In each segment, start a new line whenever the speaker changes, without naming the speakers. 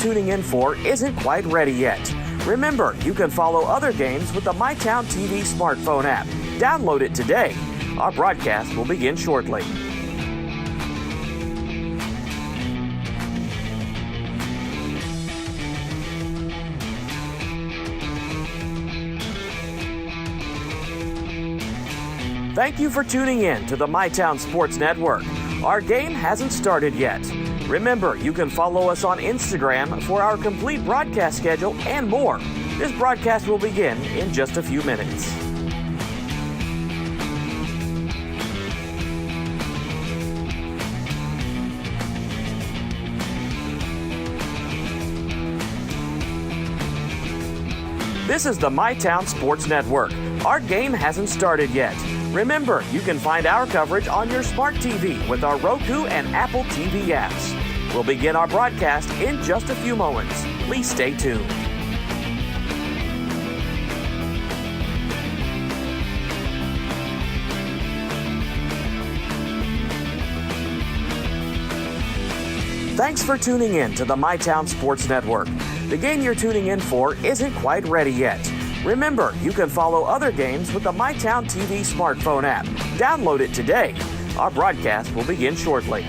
tuning in for isn't quite ready yet. Remember, you can follow other games with the MyTown TV smartphone app. Download it today. Our broadcast will begin shortly. Thank you for tuning in to the MyTown Sports Network. Our game hasn't started yet. Remember, you can follow us on Instagram for our complete broadcast schedule and more. This broadcast will begin in just a few minutes. This is the MyTown Sports Network. Our game hasn't started yet. Remember, you can find our coverage on your smart TV with our Roku and Apple TV apps. We'll begin our broadcast in just a few moments. Please stay tuned. Thanks for tuning in to the MyTown Sports Network. The game you're tuning in for isn't quite ready yet. Remember, you can follow other games with the MyTown TV smartphone app. Download it today. Our broadcast will begin shortly.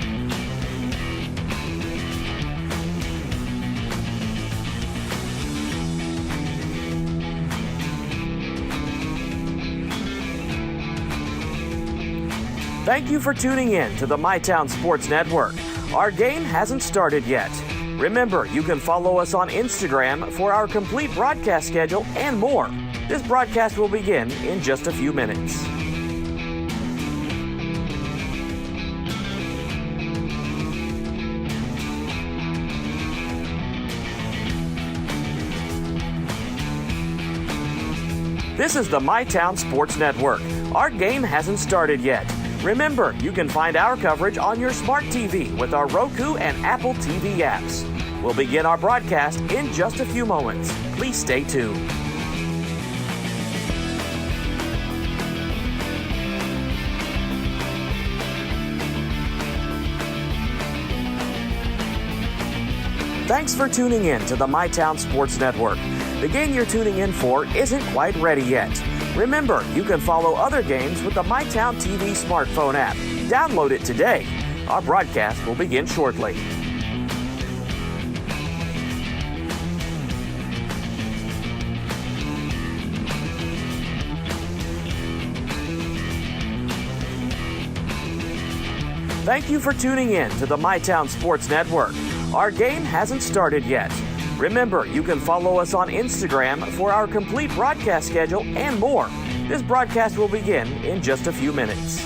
Thank you for tuning in to the MyTown Sports Network. Our game hasn't started yet. Remember, you can follow us on Instagram for our complete broadcast schedule and more. This broadcast will begin in just a few minutes. This is the MyTown Sports Network. Our game hasn't started yet. Remember, you can find our coverage on your smart TV with our Roku and Apple TV apps. We'll begin our broadcast in just a few moments. Please stay tuned. Thanks for tuning in to the MyTown Sports Network. The game you're tuning in for isn't quite ready yet. Remember, you can follow other games with the MyTown TV smartphone app. Download it today. Our broadcast will begin shortly. Thank you for tuning in to the MyTown Sports Network. Our game hasn't started yet. Remember, you can follow us on Instagram for our complete broadcast schedule and more. This broadcast will begin in just a few minutes.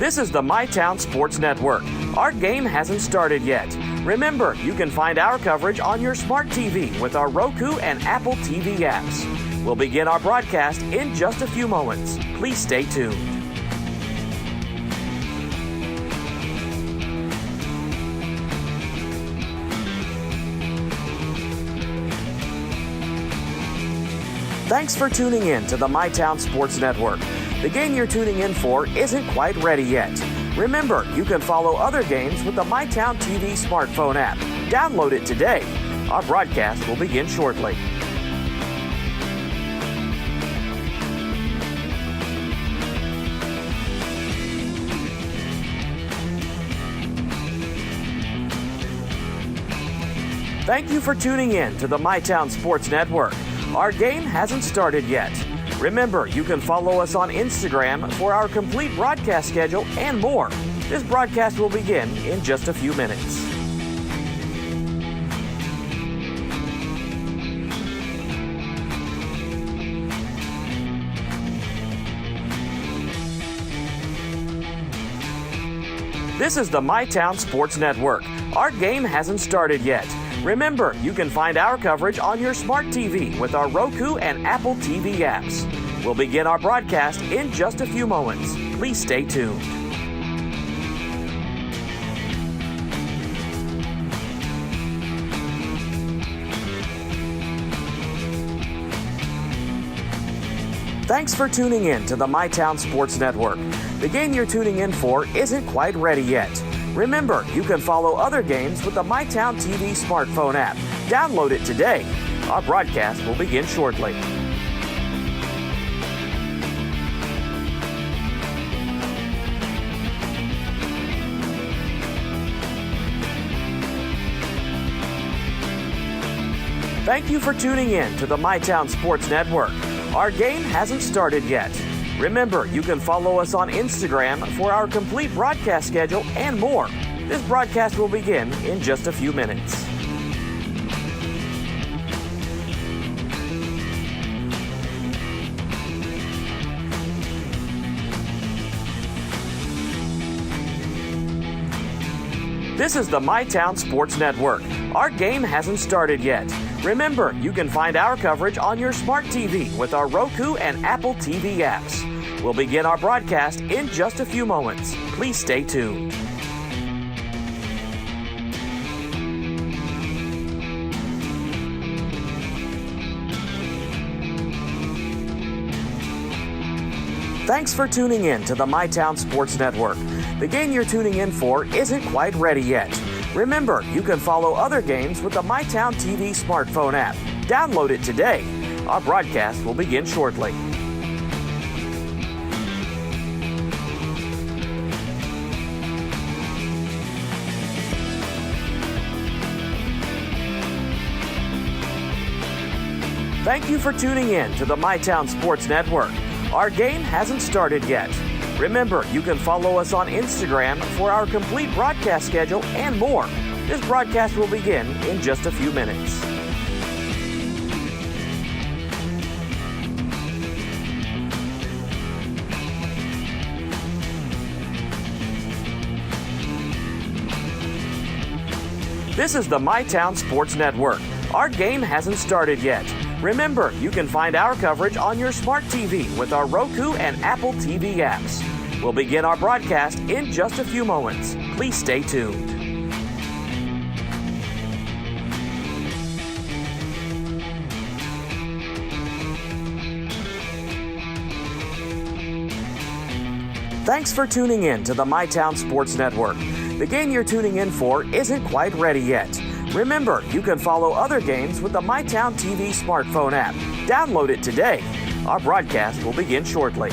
This is the MyTown Sports Network. Our game hasn't started yet. Remember, you can find our coverage on your smart TV with our Roku and Apple TV apps. We'll begin our broadcast in just a few moments. Please stay tuned. Thanks for tuning in to the MyTown Sports Network. The game you're tuning in for isn't quite ready yet. Remember, you can follow other games with the MyTown TV smartphone app. Download it today. Our broadcast will begin shortly. Thank you for tuning in to the MyTown Sports Network. Our game hasn't started yet. Remember, you can follow us on Instagram for our complete broadcast schedule and more. This broadcast will begin in just a few minutes. This is the MyTown Sports Network. Our game hasn't started yet. Remember, you can find our coverage on your smart TV with our Roku and Apple TV apps. We'll begin our broadcast in just a few moments. Please stay tuned. Thanks for tuning in to the MyTown Sports Network. The game you're tuning in for isn't quite ready yet. Remember, you can follow other games with the MyTown TV smartphone app. Download it today. Our broadcast will begin shortly. Thank you for tuning in to the MyTown Sports Network. Our game hasn't started yet. Remember, you can follow us on Instagram for our complete broadcast schedule and more. This broadcast will begin in just a few minutes. This is the MyTown Sports Network. Our game hasn't started yet. Remember, you can find our coverage on your smart TV with our Roku and Apple TV apps. We'll begin our broadcast in just a few moments. Please stay tuned. Thanks for tuning in to the MyTown Sports Network. The game you're tuning in for isn't quite ready yet. Remember, you can follow other games with the MyTown TV smartphone app. Download it today. Our broadcast will begin shortly. Thank you for tuning in to the MyTown Sports Network. Our game hasn't started yet. Remember, you can follow us on Instagram for our complete broadcast schedule and more. This broadcast will begin in just a few minutes. This is the MyTown Sports Network. Our game hasn't started yet. Remember, you can find our coverage on your smart TV with our Roku and Apple TV apps. We'll begin our broadcast in just a few moments. Please stay tuned. Thanks for tuning in to the MyTown Sports Network. The game you're tuning in for isn't quite ready yet. Remember, you can follow other games with the MyTown TV smartphone app. Download it today. Our broadcast will begin shortly.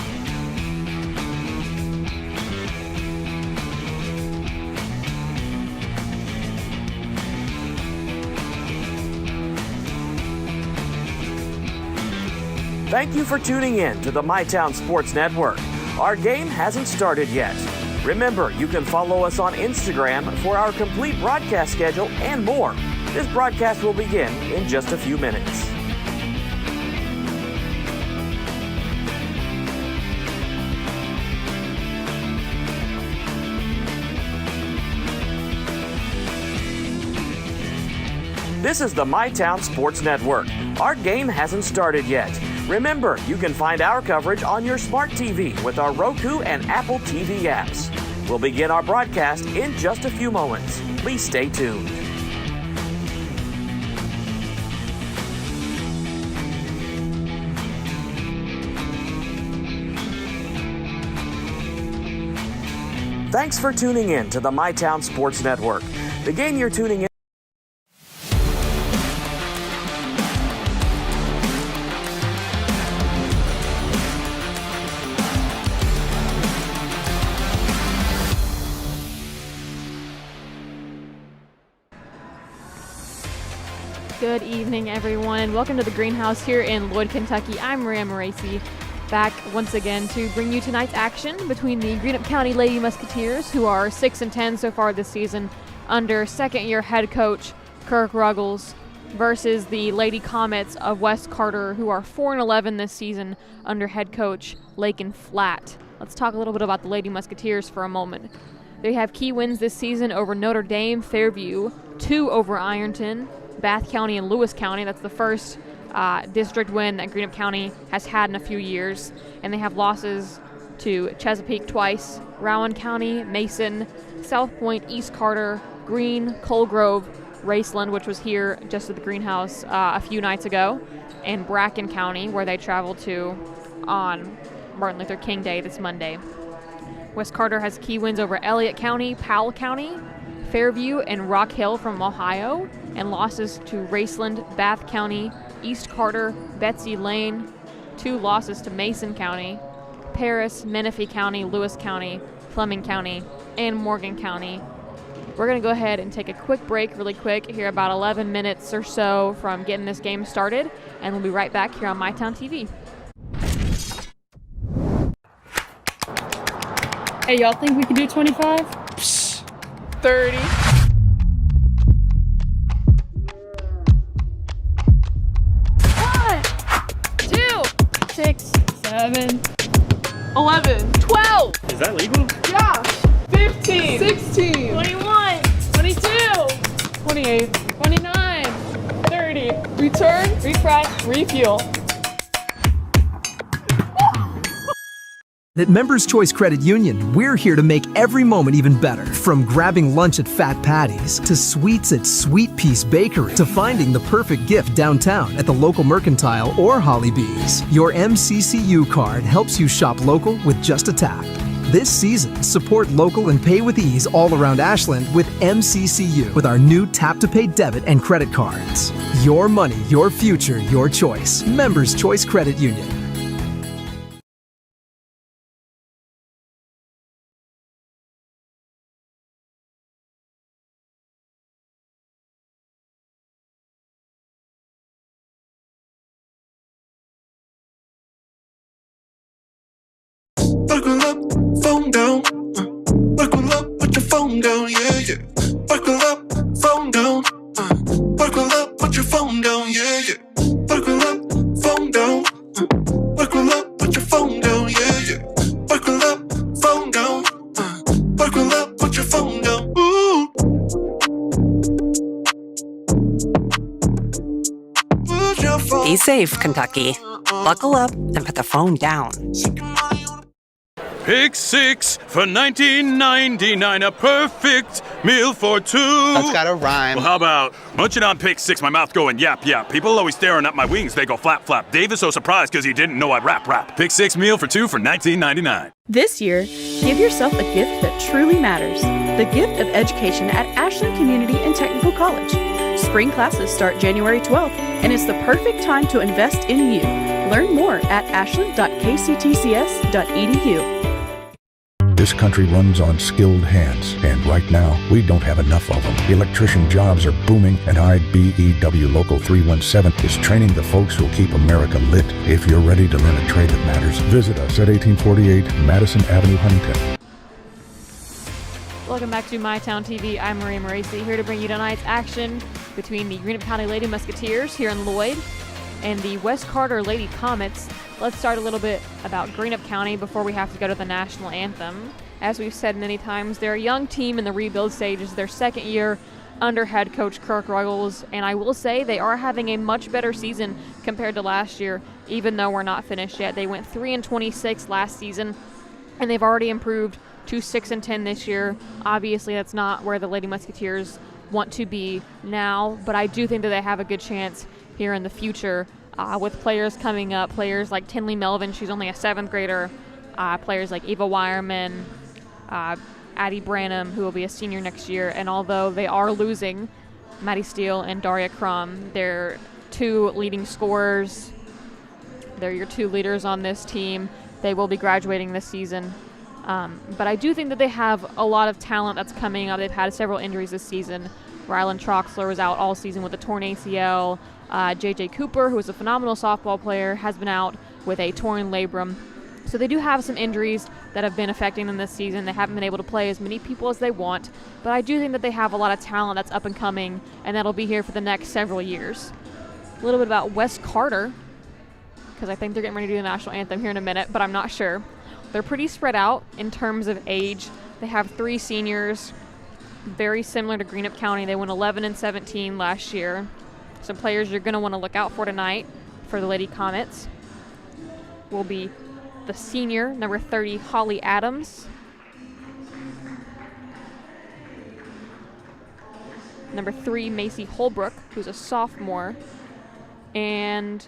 Thank you for tuning in to the MyTown Sports Network. Our game hasn't started yet. Remember, you can follow us on Instagram for our complete broadcast schedule and more. This broadcast will begin in just a few minutes. This is the MyTown Sports Network. Our game hasn't started yet. Remember, you can find our coverage on your smart TV with our Roku and Apple TV apps. We'll begin our broadcast in just a few moments. Please stay tuned. Thanks for tuning in to the MyTown Sports Network. The game you're tuning in.
Good evening, everyone, and welcome to the Greenhouse here in Lloyd, Kentucky. I'm Maria Moraci, back once again to bring you tonight's action between the Greenup County Lady Musketeers, who are 6-10 so far this season under second-year head coach Kirk Ruggles, versus the Lady Comets of West Carter, who are 4-11 this season under head coach Lakin Flatt. Let's talk a little bit about the Lady Musketeers for a moment. They have key wins this season over Notre Dame, Fairview, 2 over Ironton, Bath County, and Lewis County. That's the first district win that Greenup County has had in a few years. And they have losses to Chesapeake twice, Rowan County, Mason, South Point, East Carter, Greene, Colegrove, Raceland, which was here just at the greenhouse a few nights ago, and Bracken County, where they traveled to on Martin Luther King Day this Monday. West Carter has key wins over Elliott County, Powell County, Fairview, and Rock Hill from Ohio, and losses to Raceland, Bath County, East Carter, Betsy Lane, 2 losses to Mason County, Paris, Menifee County, Lewis County, Fleming County, and Morgan County. We're going to go ahead and take a quick break really quick here, about 11 minutes or so from getting this game started, and we'll be right back here on MyTown TV.
Hey, y'all think we can do 25?
Psst.
30. 1, 2, 6, 7, 11, 12.
Is that legal?
Yeah. 15, 16, 21, 22, 28, 29, 30. Return, refry, refuel.
At Members Choice Credit Union, we're here to make every moment even better. From grabbing lunch at Fat Patty's, to sweets at Sweet Peace Bakery, to finding the perfect gift downtown at the local Mercantile or Holly Bees. Your MCCU card helps you shop local with just a tap. This season, support local and pay with ease all around Ashland with MCCU with our new tap-to-pay debit and credit cards. Your money, your future, your choice. Members Choice Credit Union.
Buckle up, phone down. Buckle up, put your phone down, yeah, yeah. Buckle up, phone down. Buckle up, put your phone down, yeah, yeah. Buckle up, phone down. Buckle up, put your phone down, yeah, yeah. Buckle up, phone down. Buckle up, put your phone down. Ooh. Put your phone.
Be safe, Kentucky. Buckle up and put the phone down.
Pick 6 for $19.99, a perfect meal for 2.
That's gotta rhyme.
Well, how about munching on pick 6, my mouth going yap yap. People always staring at my wings, they go flap flap. Dave is so surprised because he didn't know I'd rap. Pick 6 meal for 2 for $19.99.
This year, give yourself a gift that truly matters. The gift of education at Ashland Community and Technical College. Spring classes start January 12th, and it's the perfect time to invest in you. Learn more at ashland.kctcs.edu.
This country runs on skilled hands, and right now, we don't have enough of them. Electrician jobs are booming, and IBEW Local 317 is training the folks who'll keep America lit. If you're ready to learn a trade that matters, visit us at 1848 Madison Avenue, Huntington.
Welcome back to MyTown TV. I'm Maria Moracy, here to bring you tonight's action between the Greenup County Lady Musketeers here in Lloyd and the West Carter Lady Comets. Let's start a little bit about Greenup County before we have to go to the national anthem. As we've said many times, they're a young team in the rebuild stages, their second year under head coach Kirk Ruggles, and I will say they are having a much better season compared to last year, even though we're not finished yet. They went 3-26 last season, and they've already improved to 6-10 this year. Obviously, that's not where the Lady Musketeers want to be now, but I do think that they have a good chance here in the future. With players coming up, players like Tinley Melvin, she's only a 7th grader, players like Eva Wireman, Addie Branham, who will be a senior next year, and although they are losing Maddie Steele and Daria Crum, they're 2 leading scorers, they're your 2 leaders on this team. They will be graduating this season. But I do think that they have a lot of talent that's coming up. They've had several injuries this season. Rylan Troxler was out all season with a torn ACL. J.J. Cooper, who is a phenomenal softball player, has been out with a torn labrum. So they do have some injuries that have been affecting them this season. They haven't been able to play as many people as they want, but I do think that they have a lot of talent that's up and coming, and that'll be here for the next several years. A little bit about West Carter, because I think they're getting ready to do the national anthem here in a minute, but I'm not sure. They're pretty spread out in terms of age. They have 3 seniors, very similar to Greenup County. They went 11-17 last year. Some players you're going to want to look out for tonight for the Lady Comets will be the senior, number 30, Holly Adams. Number 3, Macy Holbrook, who's a sophomore. And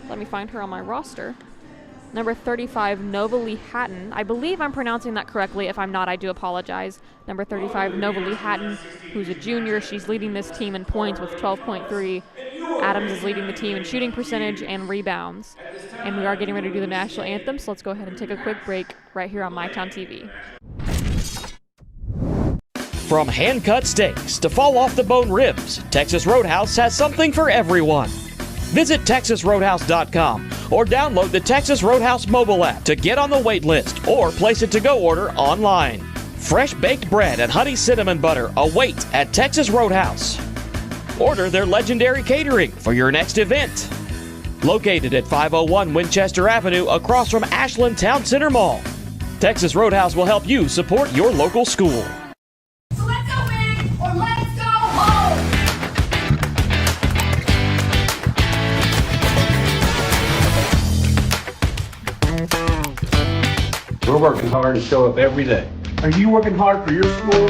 let me find her on my roster. Number 35, Nova Lee Hatton. I believe I'm pronouncing that correctly. If I'm not, I do apologize. Number 35, Nova Lee Hatton, who's a junior. She's leading this team in points with 12.3. Adams is leading the team in shooting percentage and rebounds. And we are getting ready to do the national anthem, so let's go ahead and take a quick break right here on MyTown TV.
From hand-cut steaks to fall-off-the-bone ribs, Texas Roadhouse has something for everyone. Visit TexasRoadhouse.com or download the Texas Roadhouse mobile app to get on the wait list or place a to-go order online. Fresh baked bread and honey cinnamon butter await at Texas Roadhouse. Order their legendary catering for your next event. Located at 501 Winchester Avenue across from Ashland Town Center Mall. Texas Roadhouse will help you support your local school.
So let's go big or let's go home!
We're working hard to show up every day. Are you working hard for your school?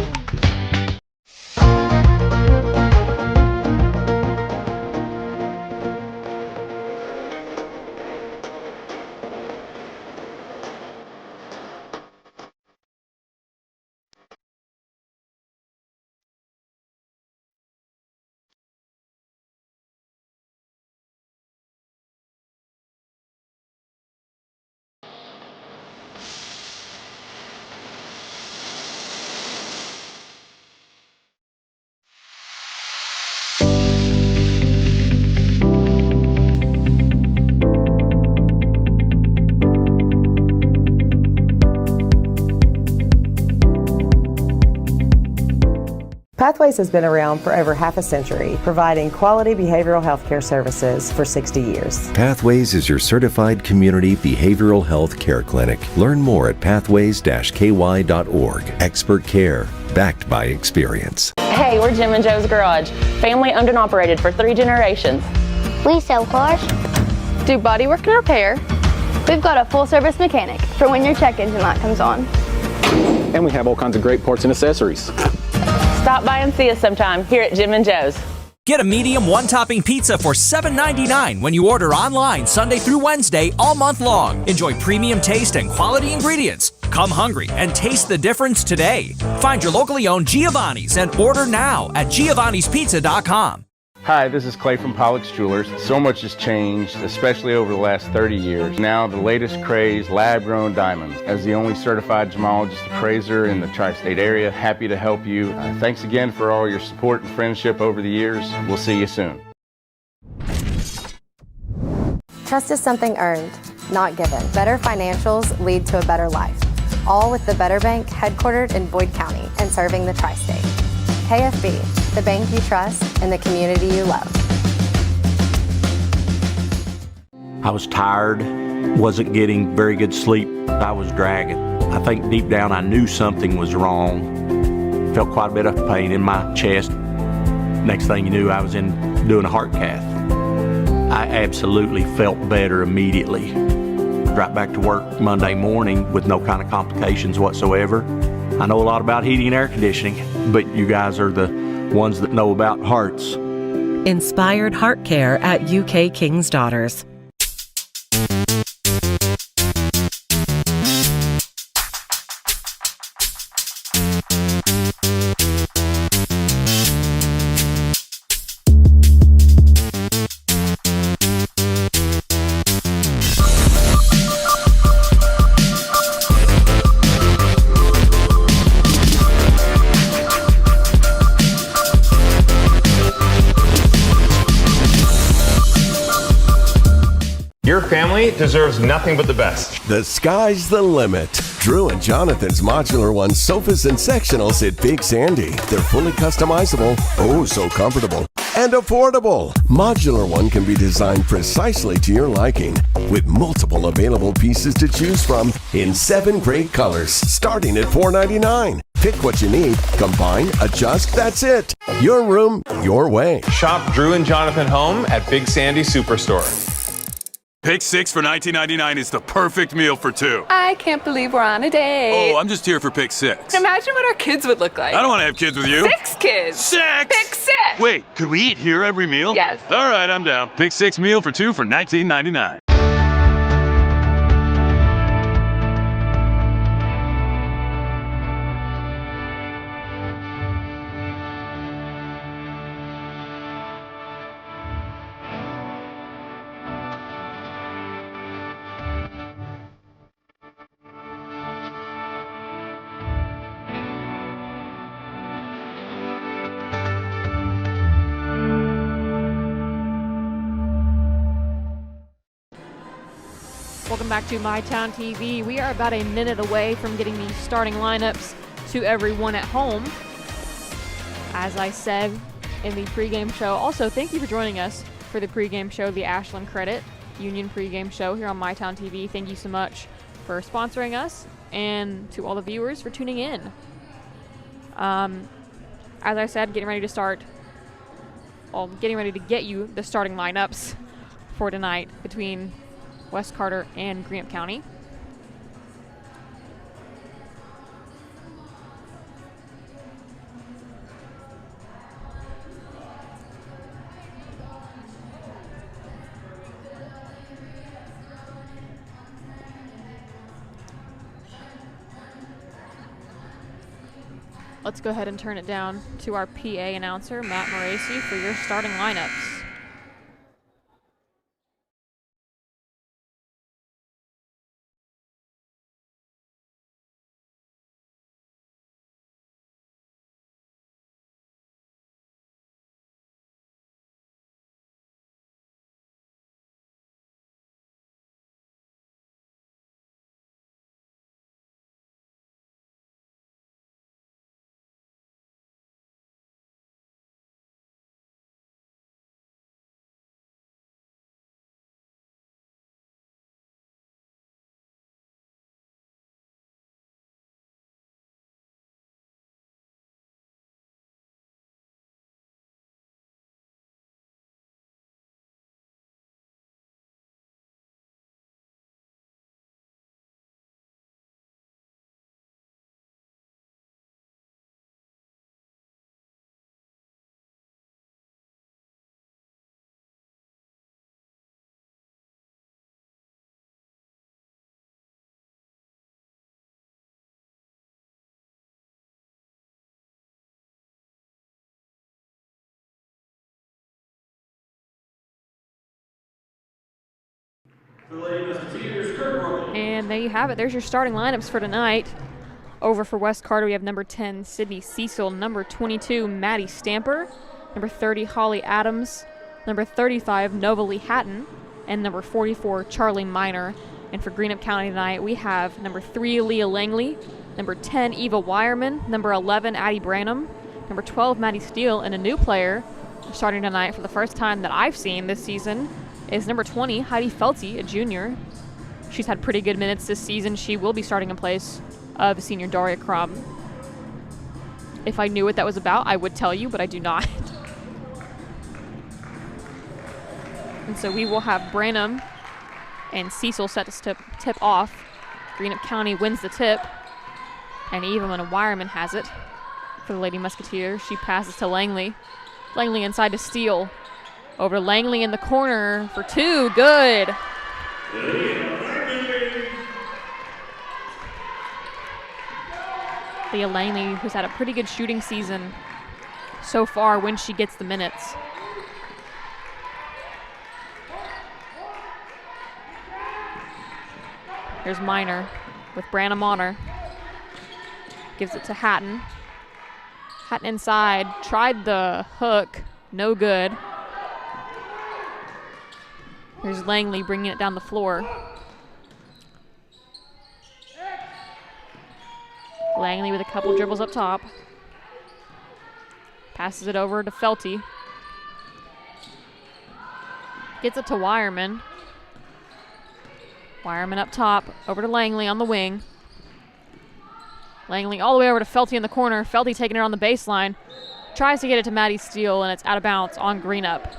Pathways has been around for over half a century, providing quality behavioral health care services for 60 years.
Pathways is your certified community behavioral health care clinic. Learn more at pathways-ky.org. Expert care, backed by experience.
Hey, we're Jim and Joe's Garage. Family owned and operated for 3 generations.
We sell cars,
do bodywork and repair.
We've got a full-service mechanic for when your check engine light comes on.
And we have all kinds of great parts and accessories.
Stop by and see us sometime here at Jim and Joe's.
Get a medium one-topping pizza for $7.99 when you order online Sunday through Wednesday all month long. Enjoy premium taste and quality ingredients. Come hungry and taste the difference today. Find your locally owned Giovanni's and order now at giovannispizza.com.
Hi, this is Clay from Pollock's Jewelers. So much has changed, especially over the last 30 years. Now the latest craze, lab-grown diamonds. As the only certified gemologist appraiser in the tri-state area, happy to help you. Thanks again for all your support and friendship over the years. We'll see you soon.
Trust is something earned, not given. Better financials lead to a better life. All with the Better Bank, headquartered in Boyd County and serving the tri-state. KFB, the bank you trust and the community you love.
I was tired, wasn't getting very good sleep. I was dragging. I think deep down I knew something was wrong. Felt quite a bit of pain in my chest. Next thing you knew, I was doing a heart cath. I absolutely felt better immediately. Right back to work Monday morning with no kind of complications whatsoever. I know a lot about heating and air conditioning, but you guys are the ones that know about hearts.
Inspired Heart Care at UK King's Daughters.
Your family deserves nothing but the best.
The sky's the limit. Drew and Jonathan's Modular One sofas and sectionals at Big Sandy. They're fully customizable, oh so comfortable, and affordable. Modular One can be designed precisely to your liking with multiple available pieces to choose from in 7 great colors starting at $4.99. Pick what you need, combine, adjust, that's it. Your room, your way.
Shop Drew and Jonathan Home at Big Sandy Superstore.
Pick 6 for $19.99 is the perfect meal for 2.
I can't believe we're on a date.
Oh, I'm just here for pick 6.
Imagine what our kids would look like.
I don't want to have kids with you.
6 kids.
6!
Pick 6!
Wait, could we eat here every meal?
Yes.
All right, I'm down. Pick 6 meal for 2 for $19.99.
Welcome back to My Town TV. We are about a minute away from getting the starting lineups to everyone at home. As I said in the pregame show, also thank you for joining us for the pregame show, the Ashland Credit Union pregame show here on My Town TV. Thank you so much for sponsoring us and to all the viewers for tuning in. As I said, getting ready to get you the starting lineups for tonight between West Carter and Greenup County. Let's go ahead and turn it down to our PA announcer, Matt Moraci, for your starting lineups. And there you have it. There's your starting lineups for tonight. Over for West Carter, we have number 10, Sydney Cecil, number 22, Maddie Stamper, number 30, Holly Adams, number 35, Nova Lee Hatton, and number 44, Charlie Miner. And for Greenup County tonight, we have number 3, Leah Langley, number 10, Eva Wireman, number 11, Addie Branham, number 12, Maddie Steele, and a new player starting tonight for the first time that I've seen this season is number 20, Heidi Felty, a junior. She's had pretty good minutes this season. She will be starting in place of senior Daria Crum. If I knew what that was about, I would tell you, but I do not. And so we will have Branham and Cecil set to tip off. Greenup County wins the tip, and Evelyn Wireman has it for the Lady Musketeers. She passes to Langley. Langley inside to Steele. Over to Langley in the corner for 2. Good. Leah Langley, who's had a pretty good shooting season so far when she gets the minutes. Here's Miner with Branham on her. Gives it to Hatton. Hatton inside, tried the hook, no good. Here's Langley bringing it down the floor. Langley with a couple dribbles up top. Passes it over to Felty. Gets it to Wireman. Wireman up top, over to Langley on the wing. Langley all the way over to Felty in the corner. Felty taking it on the baseline. Tries to get it to Maddie Steele, and it's out of bounds on Greenup.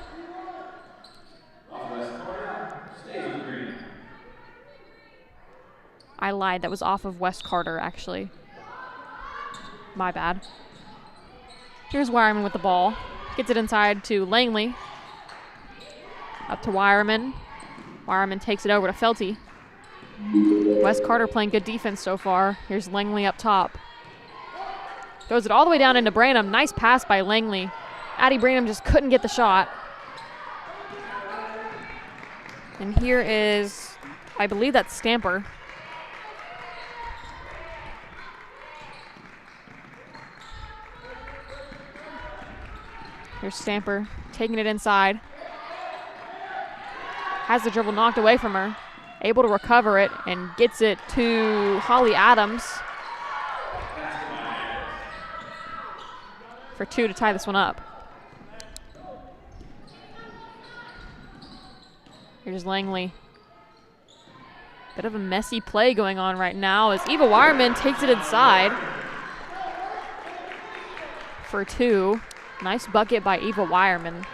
I lied. That was off of West Carter, actually. My bad. Here's Wireman with the ball. Gets it inside to Langley. Up to Wireman. Wireman takes it over to Felty. West Carter playing good defense so far. Here's Langley up top. Throws it all the way down into Branham. Nice pass by Langley. Addie Branham just couldn't get the shot. And here is, I believe that's Stamper. Here's Stamper taking it inside. Has the dribble knocked away from her. able to recover it and gets it to Holly Adams for 2 to tie this one up. Here's Langley. Bit of a messy play going on right now as Eva Wireman takes it inside for 2. Nice bucket by Eva Wireman,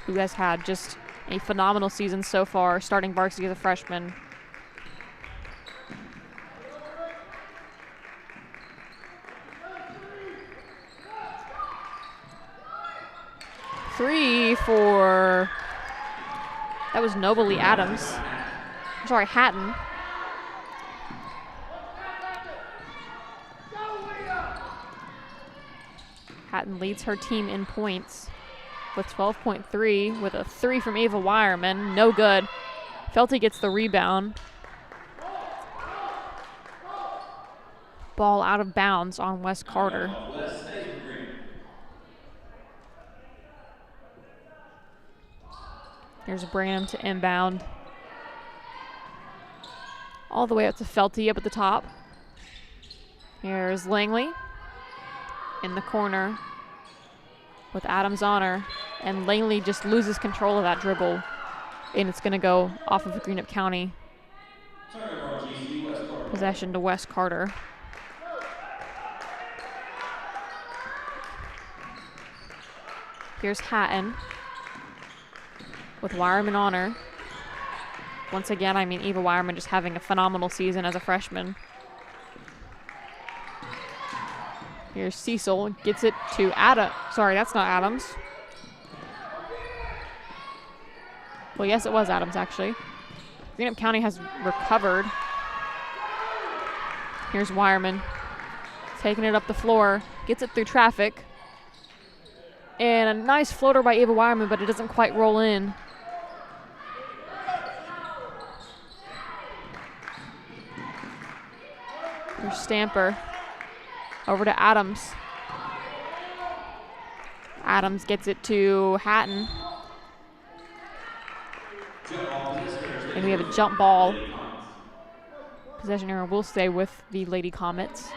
who has had just a phenomenal season so far, starting varsity as a freshman. Three for, that was Nobly Adams. Sorry, Hatton. Hatton leads her team in points with 12.3 with a 3 from Eva Wireman. No good. Felty gets the rebound. Ball out of bounds on Wes Carter. Here's Branham to inbound. All the way up to Felty up at the top. Here's Langley in the corner with Adams on her. And Langley just loses control of that dribble. And it's going to go off of Greenup County. Possession to Wes Carter. Here's Hatton with Wireman on her. Once again, I mean, Eva Wireman just having a phenomenal season as a freshman. Here's Cecil, gets it to Adams. Sorry, that's not Adams. Well, yes, it was Adams, actually. Greenup County has recovered. Here's Wireman, taking it up the floor, gets it through traffic. And a nice floater by Eva Wireman, but it doesn't quite roll in. Here's Stamper. Over to Adams. Adams gets it to Hatton. And we have a jump ball. Possession error will stay with the Lady Comets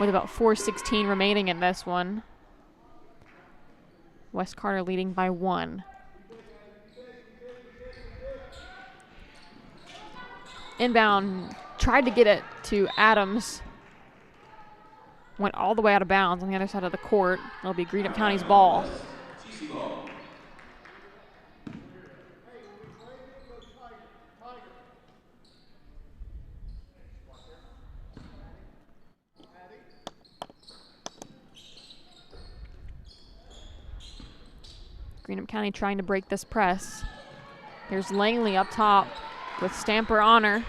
with about 4:16 remaining in this one. Wes Carter leading by 1. Inbound, tried to get it to Adams. Went all the way out of bounds on the other side of the court. It'll be Greenup County's ball. Greenup County trying to break this press. Here's Langley up top with Stamper on her.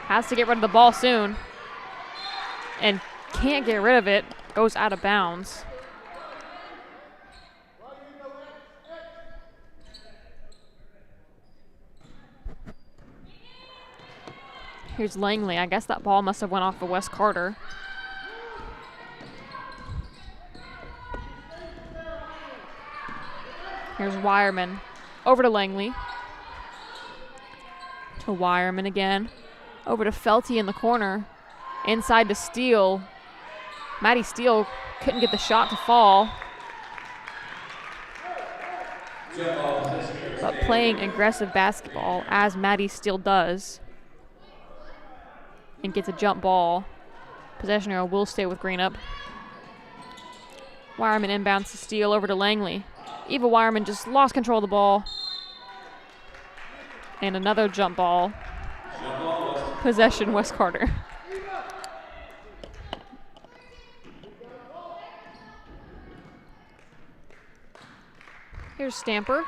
Has to get rid of the ball soon. And can't get rid of it. Goes out of bounds. Here's Langley. I guess that ball must have went off of Wes Carter. Here's Wireman. Over to Langley. To Wireman again. Over to Felty in the corner. Inside to Steele. Maddie Steele couldn't get the shot to fall. But playing aggressive basketball as Maddie Steele does. And gets a jump ball. Possession arrow will stay with Greenup. Wireman inbounds to Steele over to Langley. Eva Wireman just lost control of the ball. And another jump ball. Possession, Wes Carter. Here's Stamper.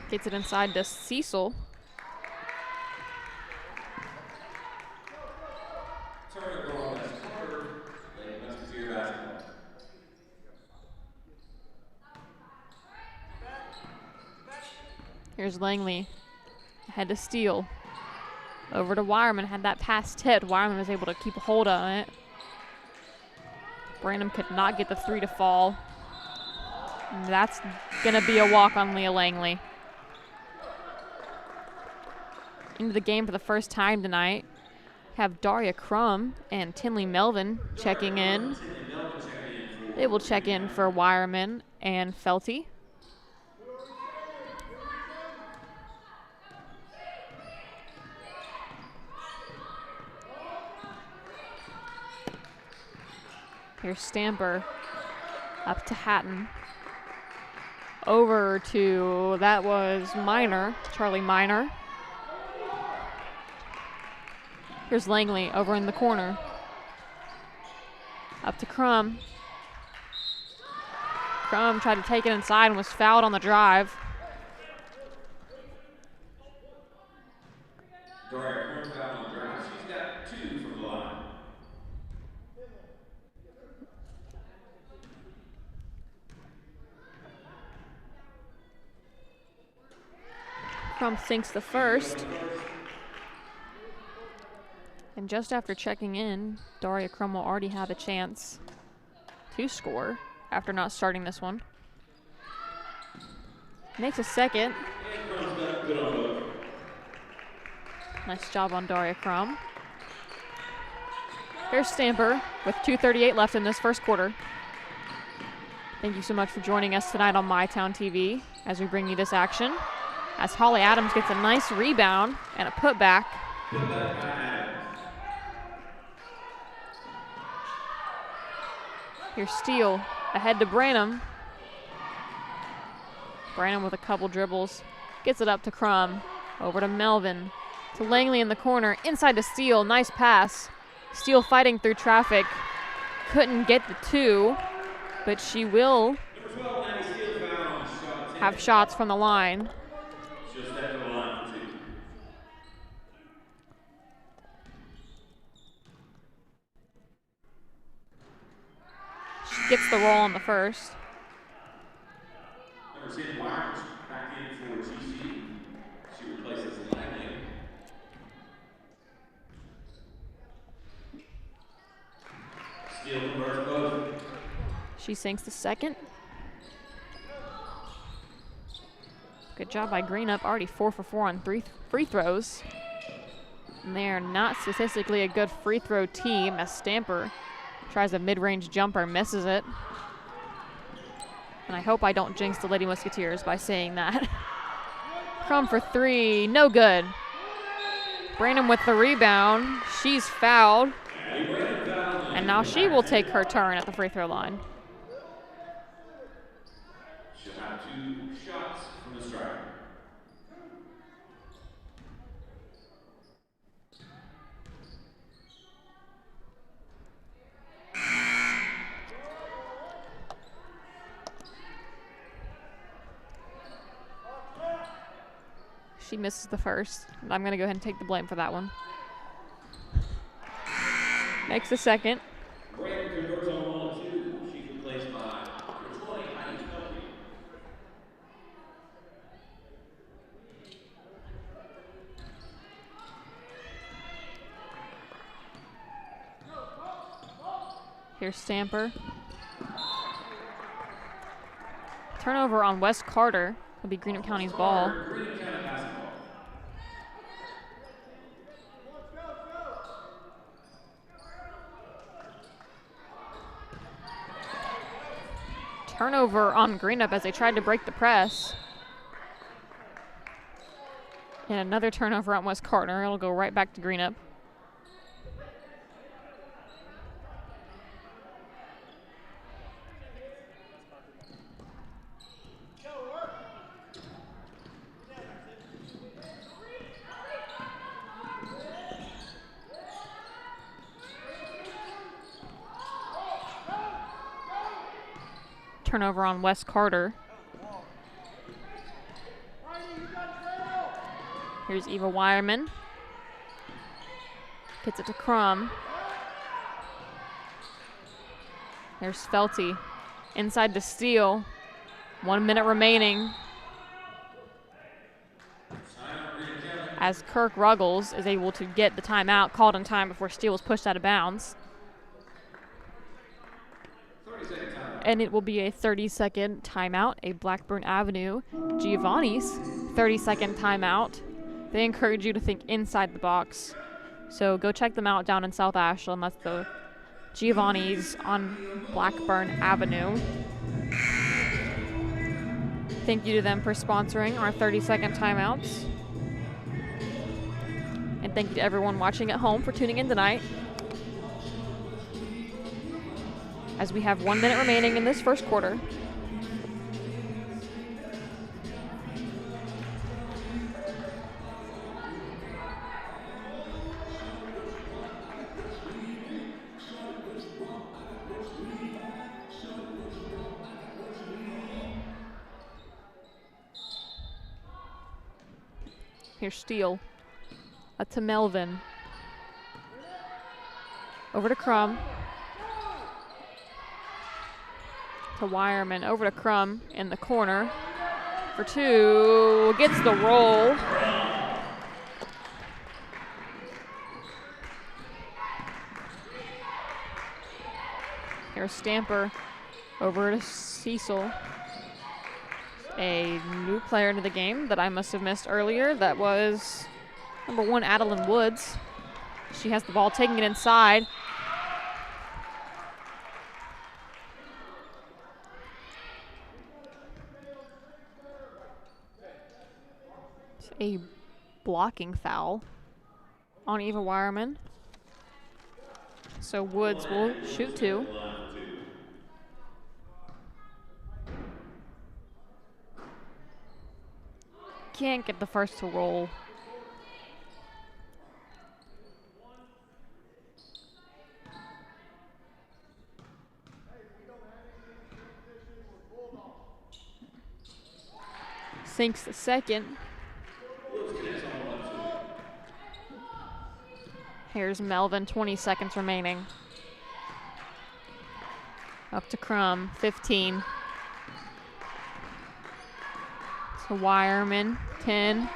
Gets it inside to Cecil. Here's Langley. Ahead to Steele. Over to Wireman. Had that pass tipped. Wireman was able to keep a hold on it. Branham could not get the 3 to fall. And that's going to be a walk on Leah Langley. Into the game for the first time tonight. Have Daria Crum and Tinley Melvin checking in. They will check in for Wireman and Felty. Here's Stamper up to Hatton. Over to, that was Minor, Charlie Minor. Here's Langley over in the corner. Up to Crum. Crum tried to take it inside and was fouled on the drive.
She's got 2 from the line.
Crum sinks the first. And just after checking in, Daria Crum will already have a chance to score after not starting this one. Makes a second. Nice job on Daria Crum. Here's Stamper with 2:38 left in this first quarter. Thank you so much for joining us tonight on MyTown TV as we bring you this action. As Holly Adams gets a nice rebound and a putback. Here's Steele ahead to Branham. Branham with a couple dribbles. Gets it up to Crum. Over to Melvin. To Langley in the corner. Inside to Steele. Nice pass. Steele fighting through traffic. Couldn't get the 2, but she will have shots from the line. She gets the roll on the first.
Number 10, Wires, back in for GC. She replaces Langley. Steele converts both.
She sinks the second. Good job by Greenup, already 4 for 4 on 3 free throws. And they are not statistically a good free throw team as Stamper tries a mid-range jumper, misses it. And I hope I don't jinx the Lady Musketeers by saying that. Crum for 3, no good. Branham with the rebound. She's fouled. And now she will take her turn at the free throw line.
She'll have 2 shots from the striker.
She misses the first. I'm going to go ahead and take the blame for that one. Makes the second.
Grant converts on 1 and 2. She's replaced by number 20, Heidi Felty.
Here's Stamper. Turnover on Wes Carter. Will be Greenup County's ball. Turnover on Greenup as they tried to break the press. And another turnover on West Carter. It'll go right back to Greenup. Turnover on Wes Carter. Here's Eva Wireman. Gets it to Crum. There's Felty. Inside to Steele. 1 minute remaining. As Kirk Ruggles is able to get the timeout called in time before Steele was pushed out of bounds. And it will be a 30-second timeout, a Blackburn Avenue Giovanni's 30-second timeout. They encourage you to think inside the box. So go check them out down in South Ashland. That's the Giovanni's on Blackburn Avenue. Thank you to them for sponsoring our 30-second timeouts. And thank you to everyone watching at home for tuning in tonight. As we have 1 minute remaining in this first quarter. Here's Steele. To Melvin. Over to Crum. To Wireman. Over to Crum in the corner. For two. Gets the roll. Here's Stamper. Over to Cecil. A new player into the game that I must have missed earlier. That was number 1, Adeline Woods. She has the ball, taking it inside. It's a blocking foul on Eva Wireman. So Woods will shoot 2. Can't get the first to roll. Sinks the second. Here's Melvin, 20 seconds remaining. Up to Crum, 15. To Wireman, 10.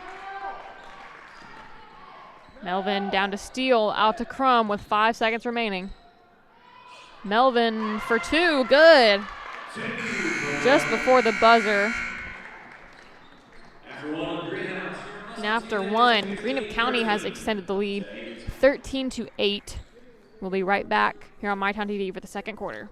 Melvin down to Steele, out to Crum with 5 seconds remaining. Melvin for 2, good. Just before the buzzer. And after 1, Greenup County has extended the lead 13-8. We'll be right back here on MyTown TV for the second quarter.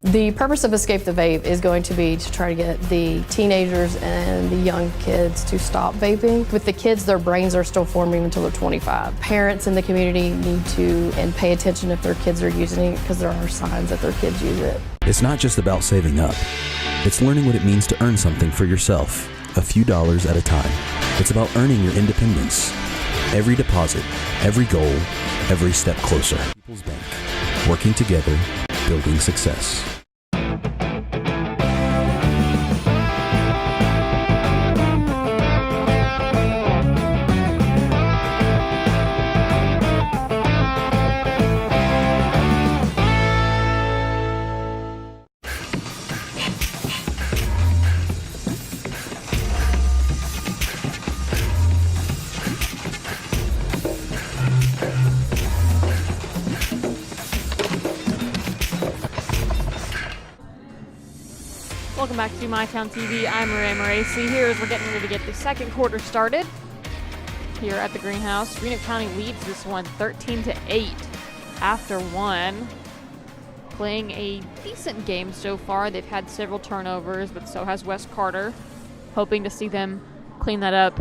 The purpose of Escape the Vape is going to be to try to get the teenagers and the young kids to stop vaping. With the kids, their brains are still forming until they're 25. Parents in the community need to pay attention if their kids are using it, because there are signs that their kids use it.
It's not just about saving up. It's learning what it means to earn something for yourself, a few dollars at a time. It's about earning your independence. Every deposit, every goal, every step closer. People's Bank. Working together, building success.
Welcome back to MyTown TV. I'm Maria Moraci here as we're getting ready to get the second quarter started here at the Greenhouse. Greenup County leads this one 13-8 after 1. Playing a decent game so far. They've had several turnovers, but so has West Carter. Hoping to see them clean that up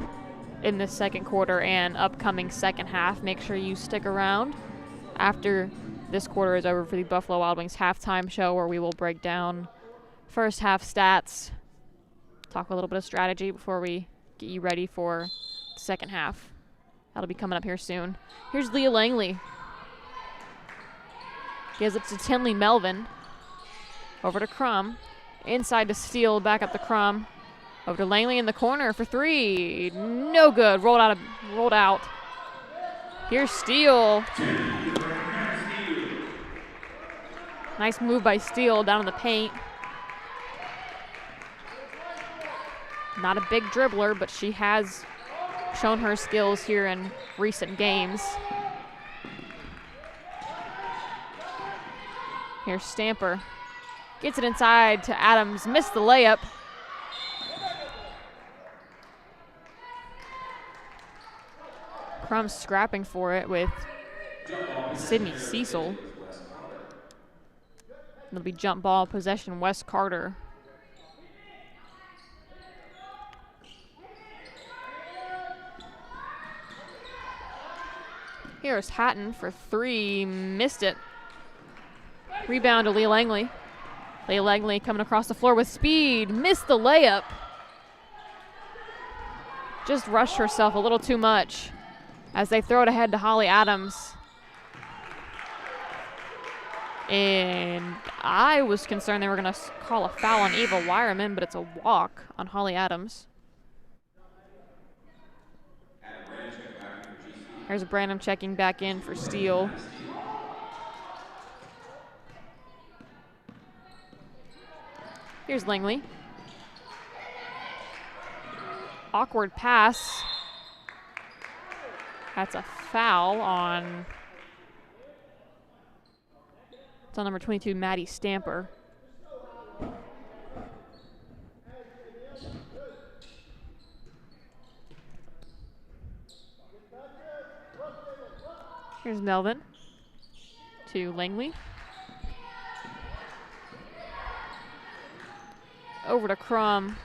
in the second quarter and upcoming second half. Make sure you stick around after this quarter is over for the Buffalo Wild Wings halftime show, where we will break down first half stats, talk a little bit of strategy before we get you ready for the second half. That'll be coming up here soon. Here's Leah Langley. Gives it to Tinley Melvin. Over to Crum. Inside to Steele, back up to Crum. Over to Langley in the corner for 3. No good. Rolled out. Here's Steele. Nice move by Steele down in the paint. Not a big dribbler, but she has shown her skills here in recent games. Here's Stamper. Gets it inside to Adams. Missed the layup. Crum scrapping for it with Sydney Cecil. It'll be jump ball possession, Wes Carter. Here's Hatton for 3, missed it. Rebound to Leah Langley. Leah Langley coming across the floor with speed, missed the layup. Just rushed herself a little too much as they throw it ahead to Holly Adams. And I was concerned they were going to call a foul on Eva Wireman, but it's a walk on Holly Adams. There's Branham checking back in for Steele. Here's Langley. Awkward pass. That's a foul on... It's on number 22, Maddie Stamper. Here's Melvin to Langley. Over to Crum.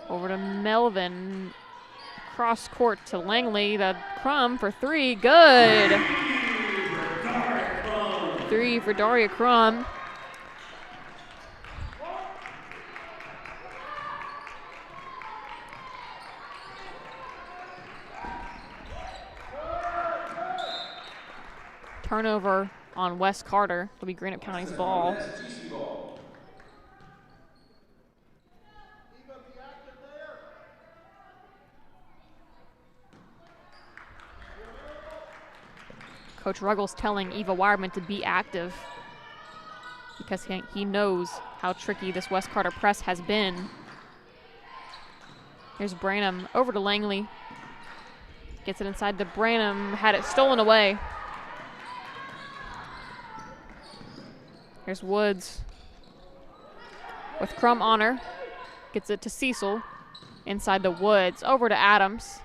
Over to Melvin. Cross court to Langley. The Crum for 3. Good. 3 for Daria Crum. Turnover on Wes Carter. It'll be Greenup County's ball. Coach Ruggles telling Eva Wireman to be active because he knows how tricky this Wes Carter press has been. Here's Branham over to Langley. Gets it inside to Branham. Had it stolen away. Here's Woods with Crum on her. Gets it to Cecil. Inside to Woods. Over to Adams.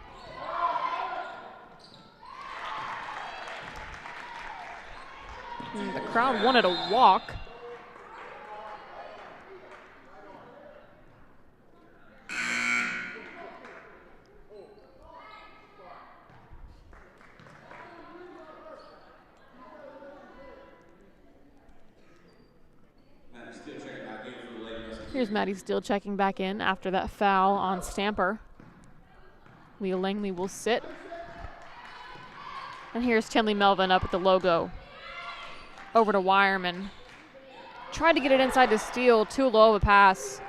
The crowd wanted a walk. Here's Maddie Steele checking back in after that foul on Stamper. Leah Langley will sit. And here's Chenley Melvin up at the logo. Over to Wireman. Tried to get it inside to Steele. Too low of a pass.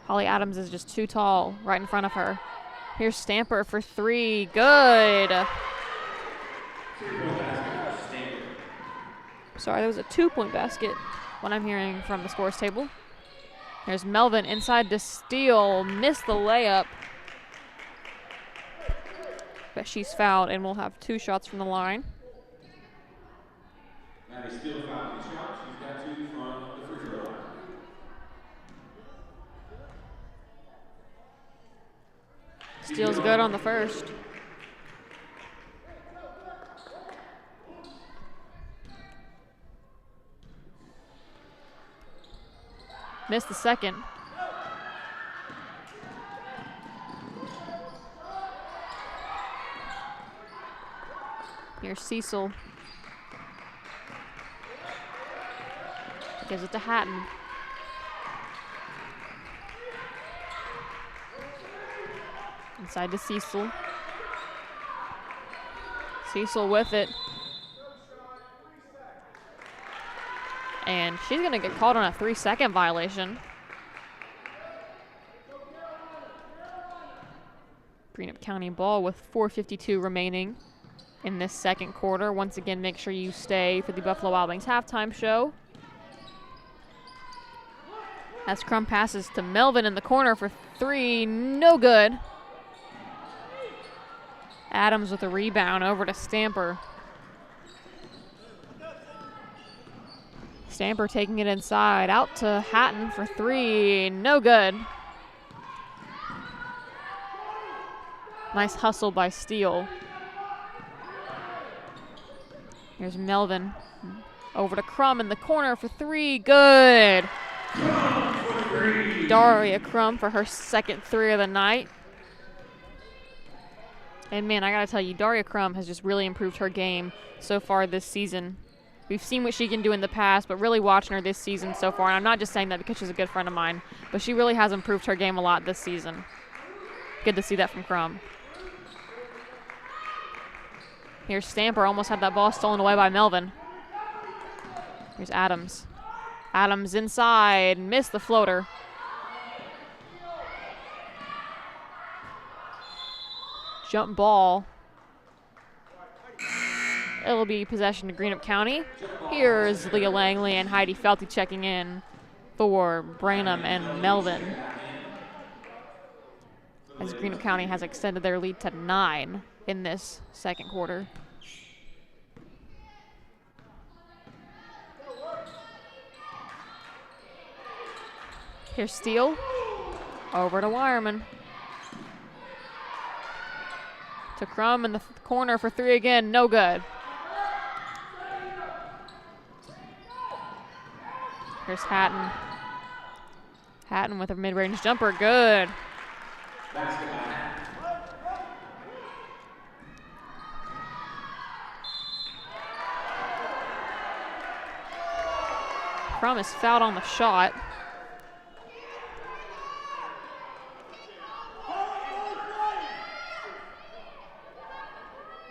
Holly Adams is just too tall right in front of her. Here's Stamper for 3. Good. Sorry, that was a 2-point basket. What I'm hearing from the scores table. There's Melvin inside to Steele. Missed the layup. But she's fouled and will have 2 shots from the line.
Maddie Steele fouled 2 shots. She's got 2 from the free throw line.
Steele's good on the first. Missed the second. Here's Cecil. Gives it to Hatton. Inside to Cecil. Cecil with it. And she's going to get called on a 3-second violation. Greenup County ball with 4:52 remaining in this second quarter. Once again, make sure you stay for the Buffalo Wild Wings halftime show. As Crum passes to Melvin in the corner for 3, no good. Adams with a rebound over to Stamper. Stamper taking it inside, out to Hatton for 3, no good. Nice hustle by Steele. Here's Melvin. Over to Crum in the corner for 3, good. Daria Crum for her second 3 of the night. And man, I gotta tell you, Daria Crum has just really improved her game so far this season. We've seen what she can do in the past, but really watching her this season so far, and I'm not just saying that because she's a good friend of mine, but she really has improved her game a lot this season. Good to see that from Crum. Here's Stamper, almost had that ball stolen away by Melvin. Here's Adams. Adams inside, missed the floater. Jump ball. It'll be possession to Greenup County. Here's Leah Langley and Heidi Felty checking in for Branham and Melvin, as Greenup County has extended their lead to 9 in this second quarter. Here's Steele. Over to Wireman. To Crum in the corner for 3 again, no good. Here's Hatton. Hatton with a mid-range jumper, good. Crum is fouled on the shot.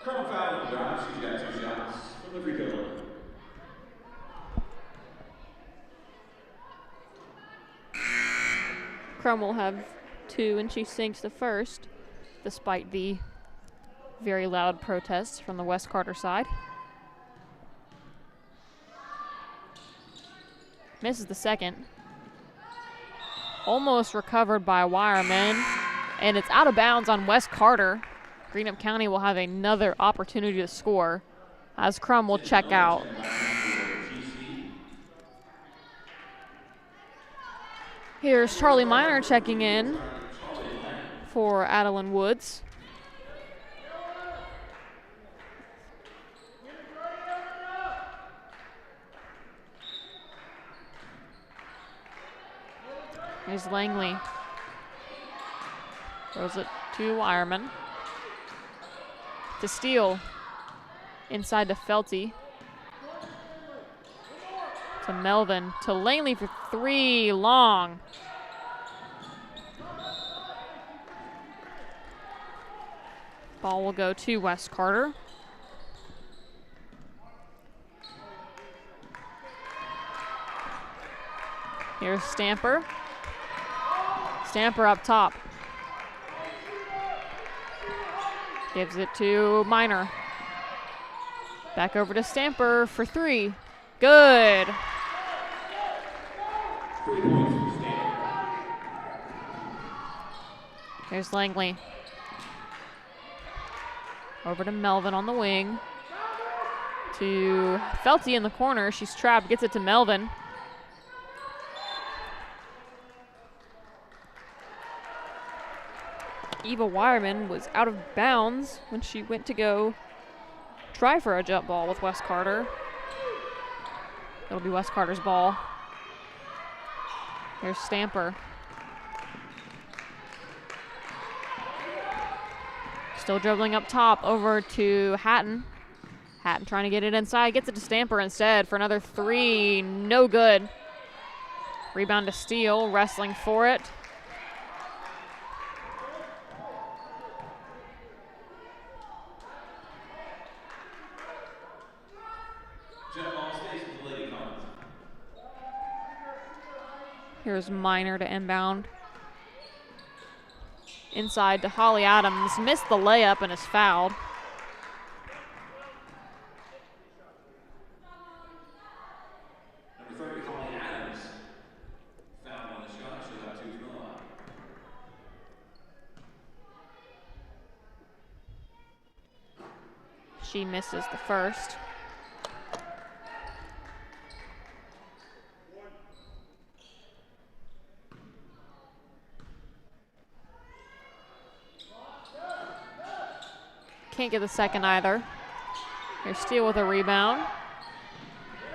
Crum foul on the drive. She's got 2 shots from the free throw line.
Crum will have 2, and she sinks the first, despite the very loud protests from the West Carter side. Misses the second. Almost recovered by Wireman, and it's out of bounds on West Carter. Greenup County will have another opportunity to score as Crum will check out. Here's Charlie Miner checking in for Adeline Woods. Here's Langley. Throws it to Wireman. To Steele. Inside to Felty. To Melvin. To Langley for 3, long. Ball will go to West Carter. Here's Stamper. Stamper up top. Gives it to Miner. Back over to Stamper for 3. Good. Here's Langley. Over to Melvin on the wing. To Felty in the corner. She's trapped. Gets it to Melvin. Eva Wireman was out of bounds when she went to go try for a jump ball with West Carter. It'll be West Carter's ball. Here's Stamper. Still dribbling up top over to Hatton. Hatton trying to get it inside. Gets it to Stamper instead for another 3. No good. Rebound to Steele. Wrestling for it. Here's Miner to inbound. Inside to Holly Adams. Missed the layup and is fouled.
Number 30, Holly Adams. Foul on the shot. She'll have 2 from the line.
She misses the first. Can't get the second either. Here's Steele with a rebound.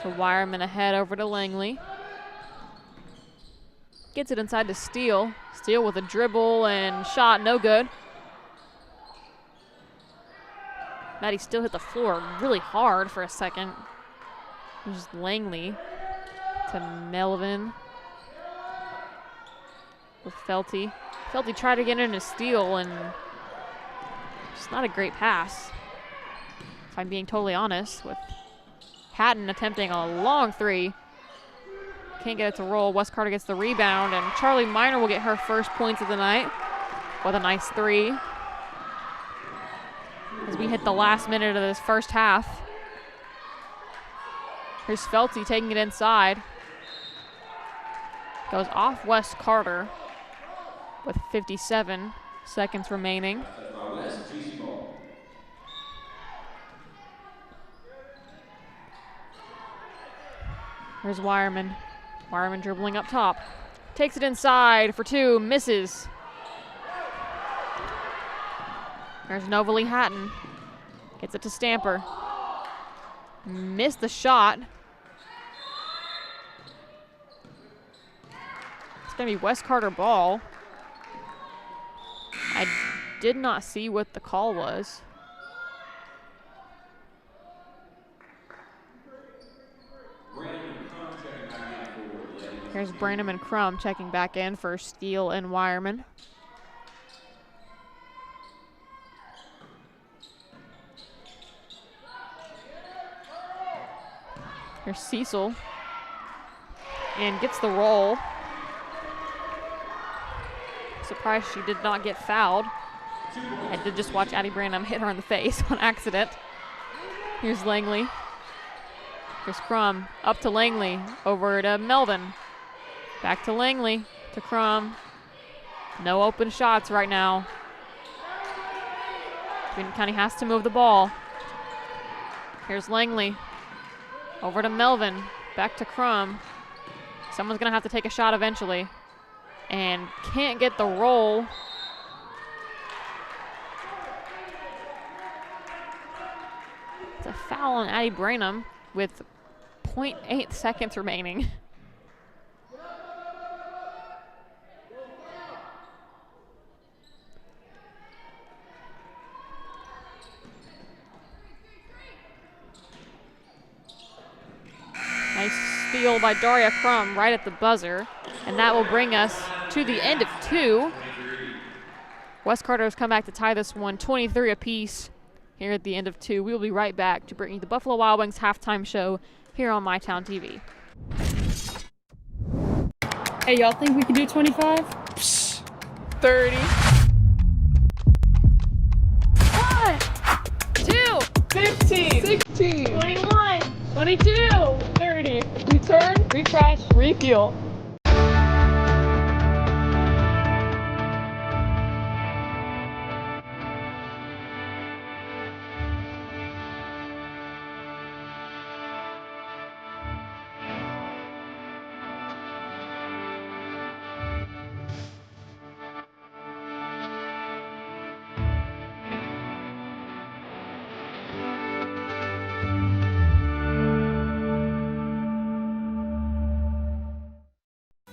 To Wireman ahead over to Langley. Gets it inside to Steele. Steele with a dribble and shot, no good. Maddie Steele hit the floor really hard for a second. Here's Langley to Melvin with Felty. Felty tried to get into Steele and it's not a great pass, if I'm being totally honest, with Hatton attempting a long three. Can't get it to roll. Wes Carter gets the rebound, and Charlie Miner will get her first points of the night with a nice three. As we hit the last minute of this first half. Here's Felty taking it inside. Goes off Wes Carter with 57 seconds remaining. Here's Wireman. Wireman dribbling up top. Takes it inside for two, misses. There's Novalee Hatton. Gets it to Stamper. Missed the shot. It's going to be Wes Carter ball. I did not see what the call was. Here's Branham and Crum checking back in for Steele and Wireman. Here's Cecil. And gets the roll. Surprised she did not get fouled. I did just watch Addie Branham hit her in the face on accident. Here's Langley. Here's Crum. Up to Langley. Over to Melvin. Back to Langley. To Crum. No open shots right now. Greenup County has to move the ball. Here's Langley. Over to Melvin. Back to Crum. Someone's going to have to take a shot eventually. And can't get the roll. It's a foul on Addie Branham with 0.8 seconds remaining. Nice steal by Daria Crum right at the buzzer. And that will bring us to the end of two. Wes Carter has come back to tie this one 23 apiece here at the end of two. We will be right back to bring you the Buffalo Wild Wings halftime show here on MyTown TV. Hey, y'all think we can do 25? 30. 1, 2, 15, 16, 21, 22, 30. Return, refresh, refuel.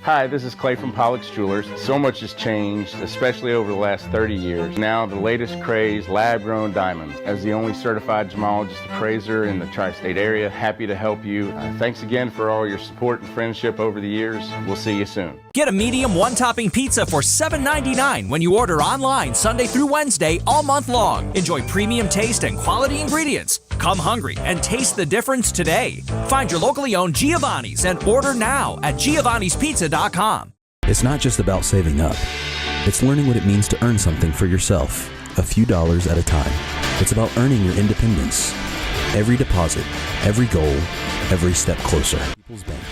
Hi, this is Clay from Pollock's Jewelers. So much has changed, especially over the last 30 years. Now the latest craze, lab-grown diamonds. As the only certified gemologist appraiser in the tri-state area, happy to help you. Thanks again for all your support and friendship over the years. We'll see you soon.
Get a medium one-topping pizza for $7.99 when you order online Sunday through Wednesday all month long. Enjoy premium taste and quality ingredients. Come hungry and taste the difference today. Find your locally owned Giovanni's and order now at giovannispizza.com.
It's not just about saving up. It's learning what it means to earn something for yourself, a few dollars at a time. It's about earning your independence. Every deposit, every goal, every step closer. People's Bank.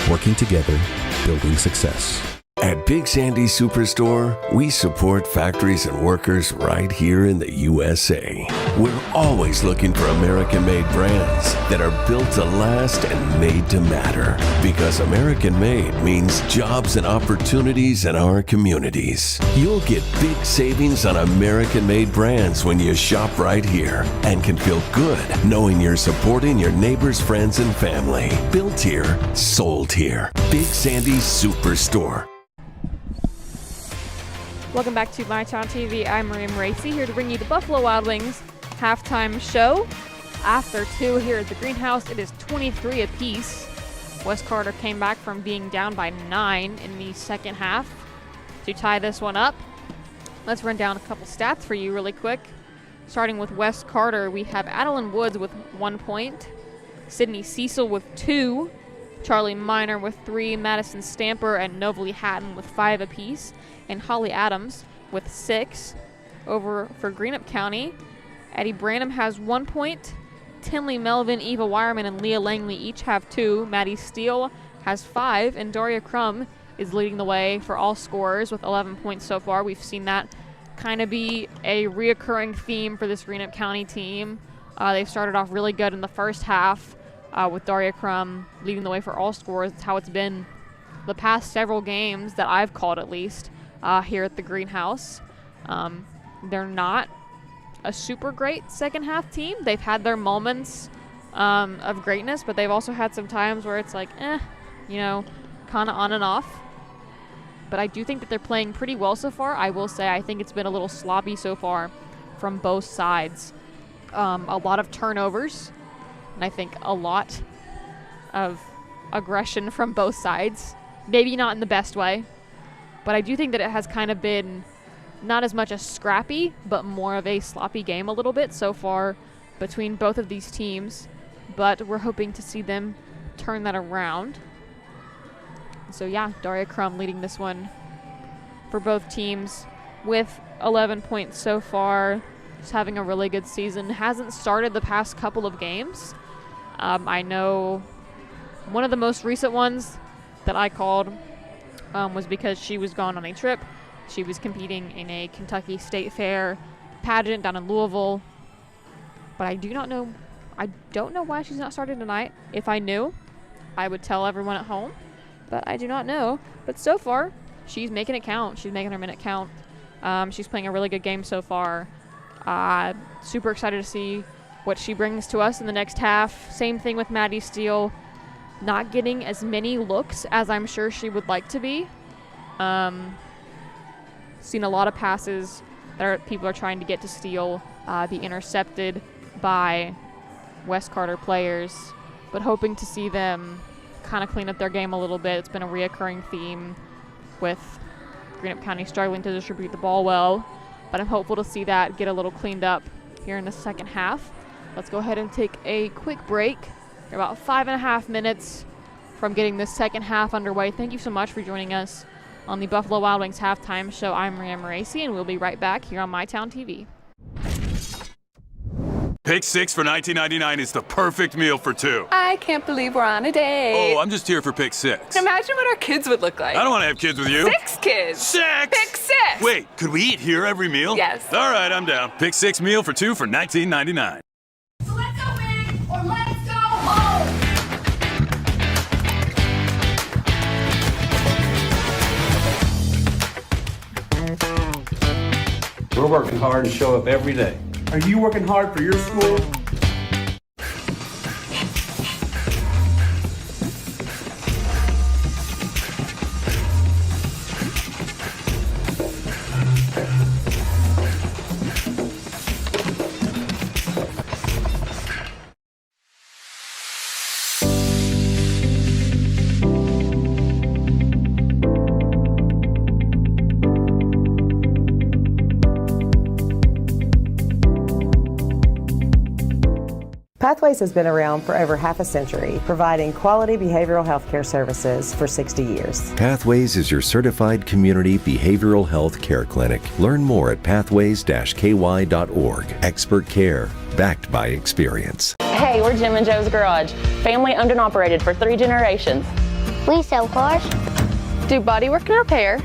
Working together, building success.
At Big Sandy Superstore, we support factories and workers right here in the USA. We're always looking for American-made brands that are built to last and made to matter. Because American-made means jobs and opportunities in our communities. You'll get big savings on American-made brands when you shop right here and can feel good knowing you're supporting your neighbors, friends, and family. Built here, sold here. Big Sandy Superstore.
Welcome back to My Town TV. I'm Maria Racy here to bring you the Buffalo Wild Wings halftime show. After 2 here at the Greenhouse, it is 23 apiece. Wes Carter came back from being down by 9 in the second half to tie this one up. Let's run down a couple stats for you really quick. Starting with Wes Carter, we have Adeline Woods with 1 point, Sydney Cecil with 2, Charlie Miner with 3, Madison Stamper and Novely Hatton with 5 apiece, and Holly Adams with 6. Over for Greenup County, Eddie Branham has 1 point, Tinley Melvin, Eva Wireman, and Leah Langley each have 2. Maddie Steele has 5, and Daria Crum is leading the way for all scorers with 11 points so far. We've seen that kind of be a reoccurring theme for this Greenup County team. They've started off really good in the first half with Daria Crum leading the way for all scorers. It's how it's been the past several games that I've called, at least, here at the Greenhouse. They're not a super great second half team. They've had their moments of greatness, but they've also had some times where it's like, kind of on and off. But I do think that they're playing pretty well so far. I will say I think it's been a little sloppy so far from both sides. A lot of turnovers, and I think a lot of aggression from both sides. Maybe not in the best way, but I do think that it has kind of been not as much a scrappy, but more of a sloppy game a little bit so far between both of these teams. But we're hoping to see them turn that around. So yeah, Daria Crum leading this one for both teams with 11 points so far. Just having a really good season. Hasn't started the past couple of games. I know one of the most recent ones that I called was because she was gone on a trip. She was competing in a Kentucky State Fair pageant down in Louisville. But I don't know why she's not starting tonight. If I knew, I would tell everyone at home. But I do not know. But so far, she's making it count. She's making her minute count. She's playing a really good game so far. Super excited to see what she brings to us in the next half. Same thing with Maddie Steele. Not getting as many looks as I'm sure she would like to be. Seen a lot of passes that people are trying to get to Steele be intercepted by West Carter players, but hoping to see them kind of clean up their game a little bit. It's been a reoccurring theme with Greenup County struggling to distribute the ball well, but I'm hopeful to see that get a little cleaned up here in the second half. Let's go ahead and take a quick break. We're about 5.5 minutes from getting this second half underway. Thank you so much for joining us on the Buffalo Wild Wings halftime show. I'm Maria Racy, and we'll be right back here on My Town TV.
Pick 6 for $19.99 is the perfect meal for 2.
I can't believe we're on a date.
Oh, I'm just here for pick 6.
Imagine what our kids would look like.
I don't want to have kids with you.
6 kids.
6!
Pick 6!
Wait, could we eat here every meal?
Yes.
All right, I'm down. Pick 6 meal for 2 for $19.99.
So let's go big or let's go home.
We're working hard to show up every day.
Are you working hard for your school?
Pathways has been around for over half a century, providing quality behavioral health care services for 60 years.
Pathways is your certified community behavioral health care clinic. Learn more at pathways-ky.org. Expert care, backed by experience.
Hey, we're Jim and Joe's Garage. Family owned and operated for 3 generations.
We sell cars, do bodywork and repair.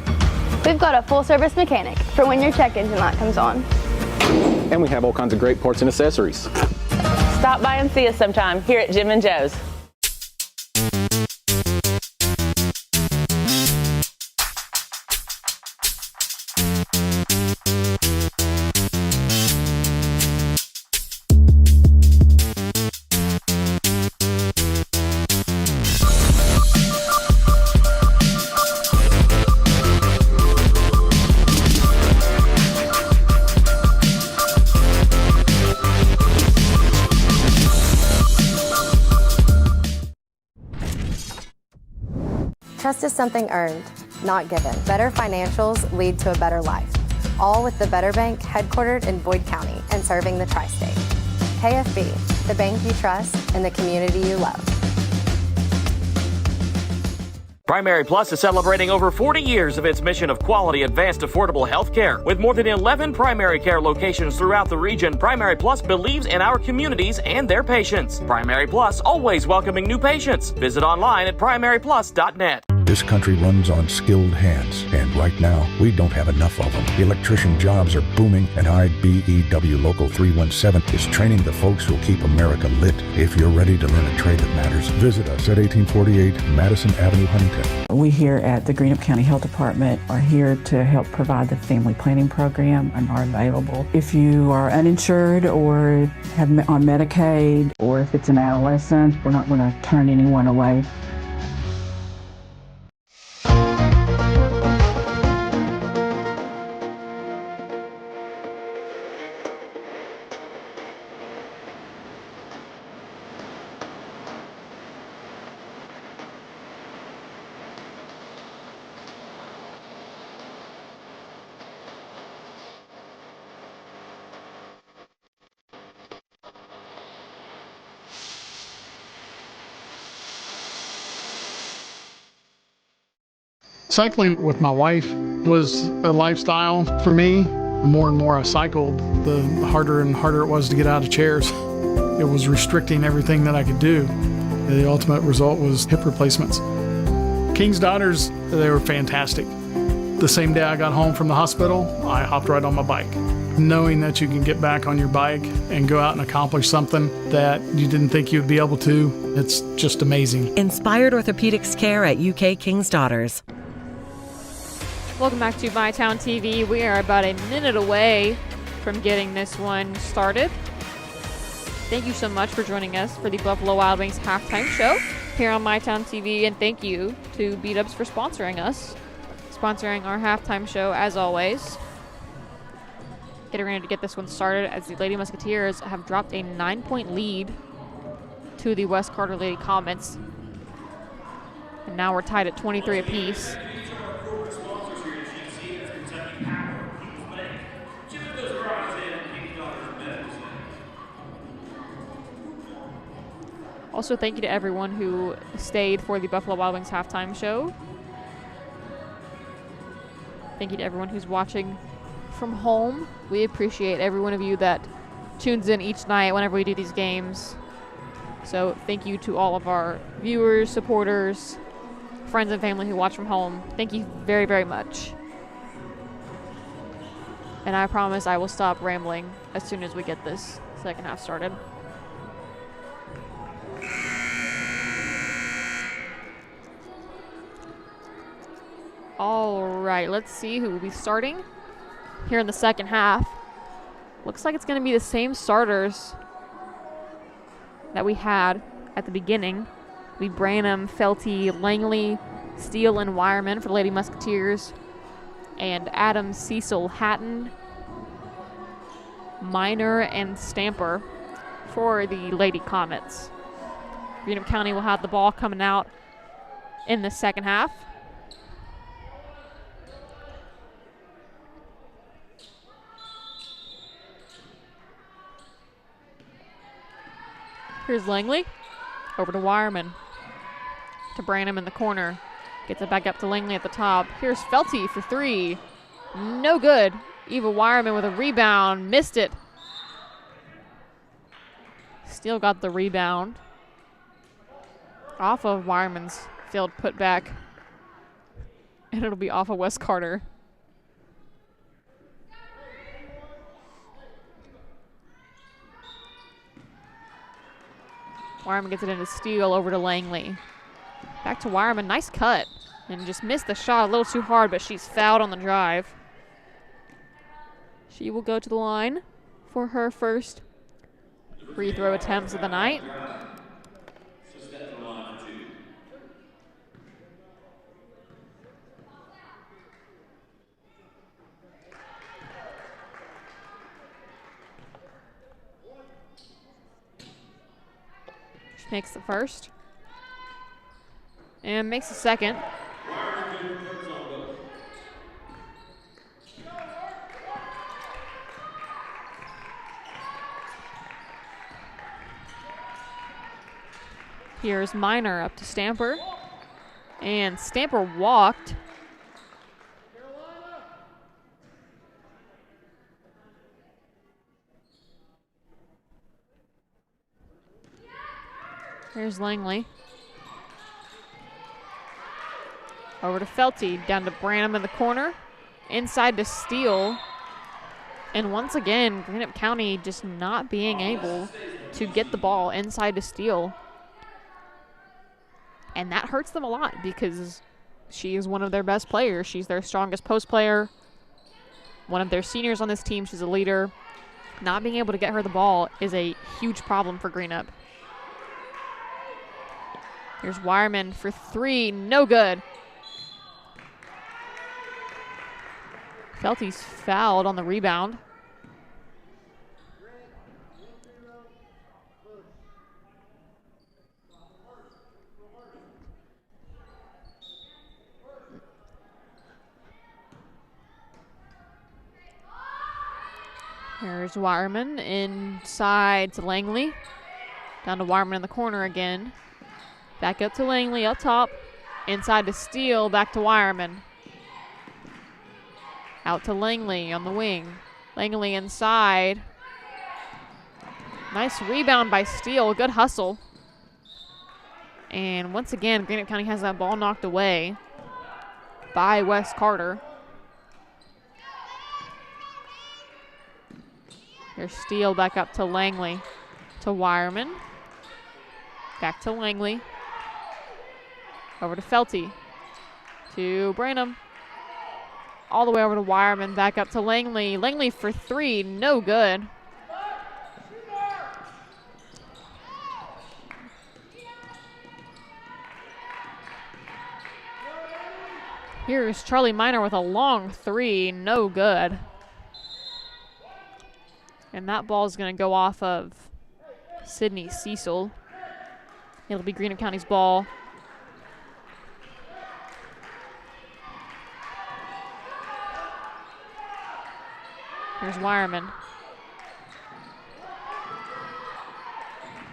We've got a full-service mechanic for when your check engine light comes on.
And we have all kinds of great parts and accessories.
Stop by and see us sometime here at Jim and Joe's.
Trust is something earned, not given. Better financials lead to a better life. All with the Better Bank, headquartered in Boyd County and serving the tri-state. KFB, the bank you trust and the community you love.
Primary Plus is celebrating over 40 years of its mission of quality, advanced, affordable health care. With more than 11 primary care locations throughout the region, Primary Plus believes in our communities and their patients. Primary Plus, always welcoming new patients. Visit online at primaryplus.net.
This country runs on skilled hands, and right now, we don't have enough of them. Electrician jobs are booming, and IBEW Local 317 is training the folks who'll keep America lit. If you're ready to learn a trade that matters, visit us at 1848 Madison Avenue, Huntington.
We here at the Greenup County Health Department are here to help provide the family planning program and are available. If you are uninsured or have on Medicaid, or if it's an adolescent, we're not going to turn anyone away.
Cycling with my wife was a lifestyle for me. The more and more I cycled, the harder and harder it was to get out of chairs. It was restricting everything that I could do. The ultimate result was hip replacements. King's Daughters, they were fantastic. The same day I got home from the hospital, I hopped right on my bike. Knowing that you can get back on your bike and go out and accomplish something that you didn't think you'd be able to, it's just amazing.
Inspired orthopedics care at UK King's Daughters.
Welcome back to MyTown TV. We are about a minute away from getting this one started. Thank you so much for joining us for the Buffalo Wild Wings halftime show here on MyTown TV, and thank you to B-Dubs for sponsoring us, sponsoring our halftime show as always. Getting ready to get this one started as the Lady Musketeers have dropped a 9-point lead to the West Carter Lady Comets. And now we're tied at 23 apiece. Also, thank you to everyone who stayed for the Buffalo Wild Wings halftime show. Thank you to everyone who's watching from home. We appreciate every one of you that tunes in each night whenever we do these games. So thank you to all of our viewers, supporters, friends and family who watch from home. Thank you very, very much. And I promise I will stop rambling as soon as we get this second half started. All right, let's see who will be starting here in the second half. Looks like it's going to be the same starters that we had at the beginning. We Branham, Felty, Langley, Steele, and Wireman for the Lady Musketeers, and Adams, Cecil, Hatton, Minor, and Stamper for the Lady Comets. Greenup County will have the ball coming out in the second half. Here's Langley, over to Wireman, to Branham in the corner. Gets it back up to Langley at the top. Here's Felty for three. No good. Eva Wireman with a rebound, missed it. Steele got the rebound off of Wireman's failed putback. And it'll be off of Wes Carter. Wireman gets it into steal over to Langley. Back to Wireman. Nice cut. And just missed the shot a little too hard, but she's fouled on the drive. She will go to the line for her first free throw attempts of the night. She makes the first. And makes the second. Here's Minor up to Stamper. And Stamper walked. Here's Langley. Over to Felty, down to Branham in the corner. Inside to Steele. And once again, Greenup County just not being able to get the ball inside to Steele. And that hurts them a lot because she is one of their best players. She's their strongest post player. One of their seniors on this team. She's a leader. Not being able to get her the ball is a huge problem for Greenup. Here's Wireman for three. No good. Felty's fouled on the rebound. Here's Wireman inside to Langley. Down to Wireman in the corner again. Back up to Langley up top. Inside to Steele, back to Wireman. Out to Langley on the wing. Langley inside. Nice rebound by Steele. Good hustle. And once again, Greenup County has that ball knocked away by Wes Carter. Here's Steele back up to Langley. To Wireman. Back to Langley. Over to Felty. To Branham. All the way over to Wireman. Back up to Langley. Langley for three. No good. Here's Charlie Minor with a long three. No good. And that ball is going to go off of Sydney Cecil. It'll be Greenup County's ball. Here's Wireman.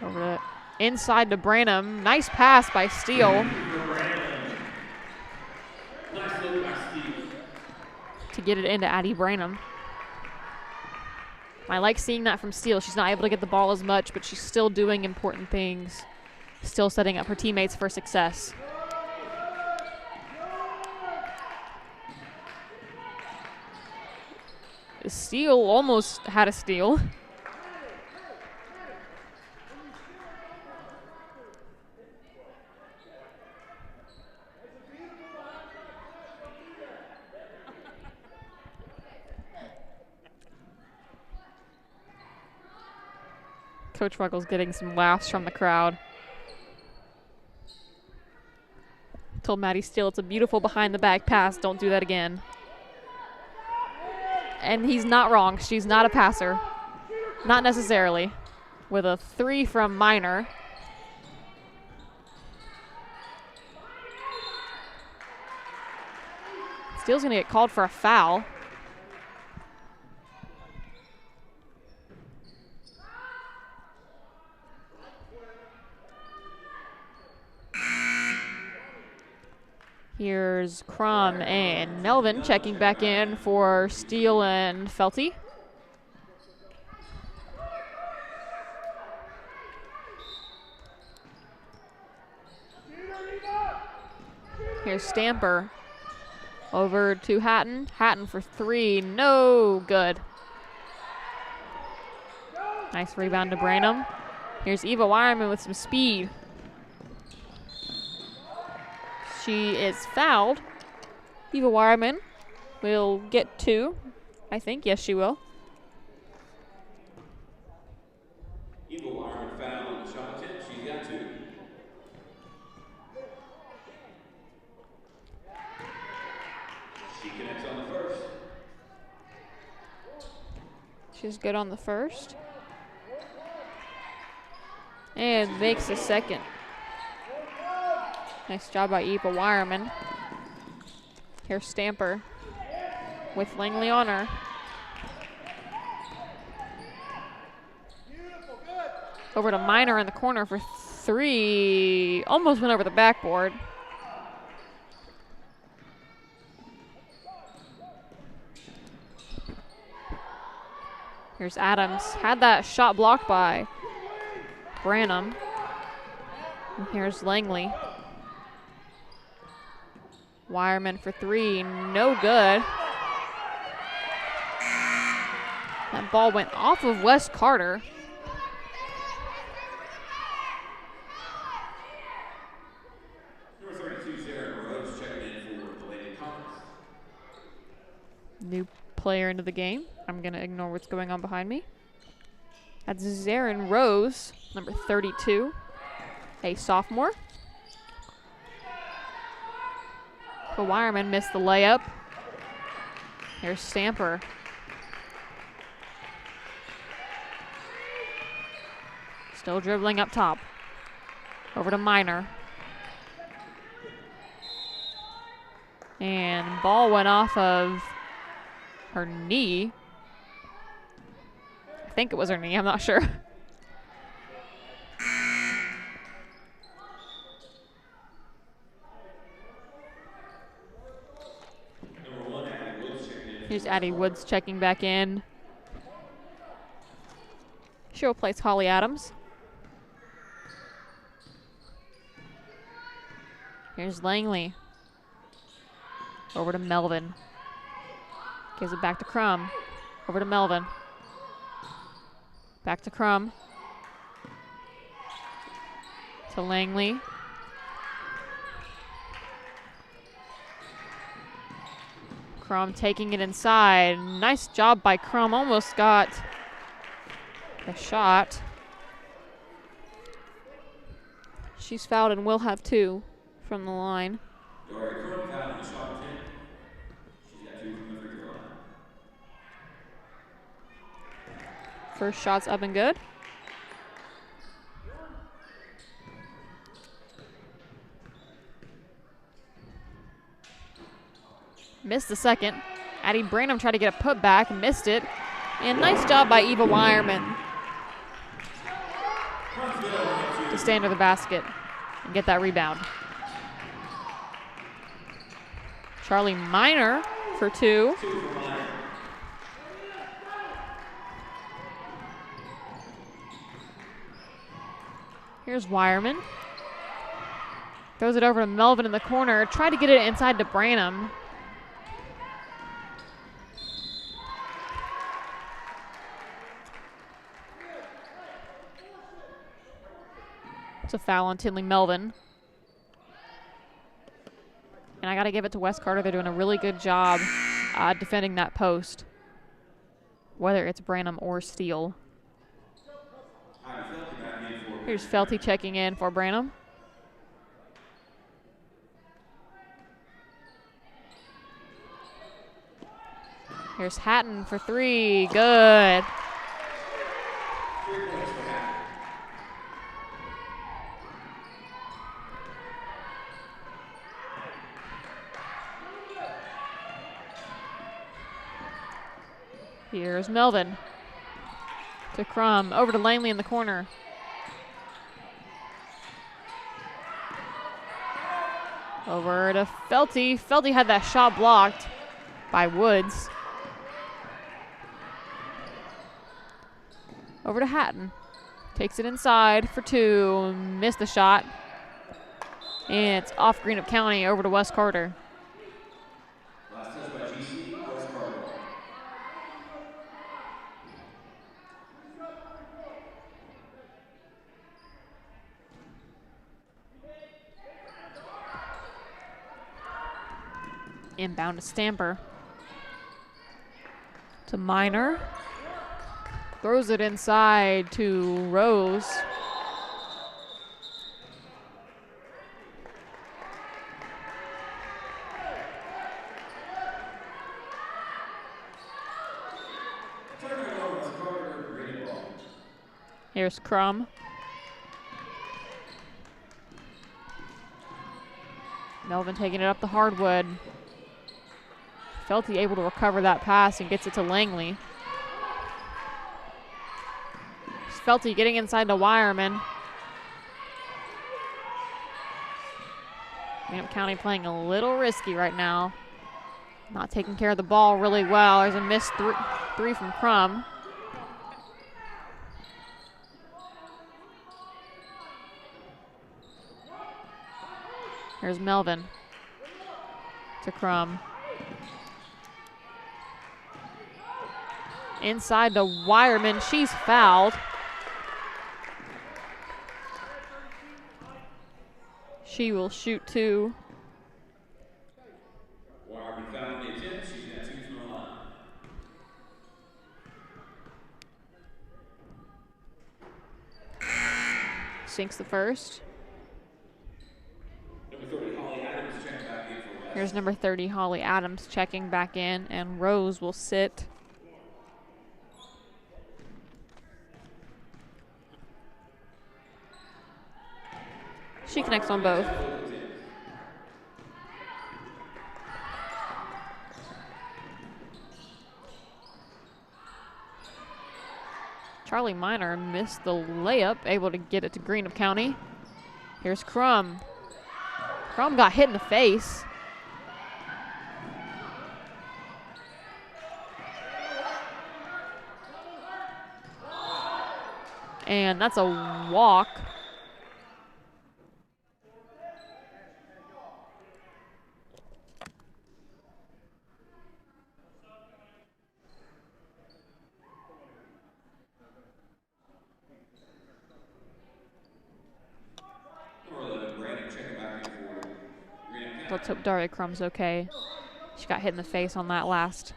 Over to inside to Branham. Nice pass by Steele. To get it into Addie Branham. I like seeing that from Steele. She's not able to get the ball as much, but she's still doing important things. Still setting up her teammates for success. Steele almost had a steal. Coach Ruggles getting some laughs from the crowd. Told Maddie Steele it's a beautiful behind the back pass. Don't do that again. And he's not wrong. She's not a passer. Not necessarily. With a three from Minor. Steele's going to get called for a foul. Here's Crum and Melvin checking back in for Steele and Felty. Here's Stamper Over to Hatton. Hatton for 3. No good. Nice rebound to Branham. Here's Eva Wireman with some speed. She is fouled. Eva Wireman will get 2, I think. Yes, she will.
Eva Wireman foul on the shot attempt. She's got 2. She connects on the first.
She's good on the first. And makes a second. Nice job by Eva Wireman. Here's Stamper with Langley on her. Over to Minor in the corner for 3. Almost went over the backboard. Here's Adams. Had that shot blocked by Branham. And here's Langley. Wireman for 3. No good. That ball went off of Wes Carter. New player into the game. I'm going to ignore what's going on behind me. That's Zarin Rose, number 32, a sophomore. The Wireman missed the layup. Here's Stamper. Still dribbling up top. Over to Minor. And ball went off of her knee. I think it was her knee, I'm not sure. Here's Addie Woods checking back in. She'll replace Holly Adams. Here's Langley. Over to Melvin. Gives it back to Crum. Over to Melvin. Back to Crum. To Langley. Crum taking it inside. Nice job by Crum. Almost got the shot. She's fouled and will have 2 from the line. First shot's up and good. Missed the second. Addie Branham tried to get a putback, missed it. And nice job by Eva Wireman to stay under the basket and get that rebound. Charlie Minor for 2. Here's Wireman. Throws it over to Melvin in the corner. Tried to get it inside to Branham. It's a foul on Tinley Melvin. And I got to give it to Wes Carter. They're doing a really good job defending that post, whether it's Branham or Steele. Here's Felty checking in for Branham. Here's Hatton for 3. Good. Here's Melvin. To Crum. Over to Langley in the corner. Over to Felty. Felty had that shot blocked by Woods. Over to Hatton. Takes it inside for 2. Missed the shot. And it's off Greenup County over to Wes Carter. Inbound to Stamper. To Minor. Throws it inside to Rose. Here's Crum. Melvin taking it up the hardwood. Felty able to recover that pass and gets it to Langley. Felty getting inside to Wireman. Greenup County playing a little risky right now. Not taking care of the ball really well. There's a missed three from Crum. Here's Melvin to Crum. Inside to Wireman. She's fouled. She will shoot 2.
Wireman fouled in the attempt. She's got 2 from the line.
Sinks the first. Here's number 30, Holly Adams, checking back in, and Rose will sit. She connects on both. Charlie Minor missed the layup, able to get it to Greenup County. Here's Crum. Crum got hit in the face. And that's a walk. Let's hope Daria Crum's okay. She got hit in the face on that last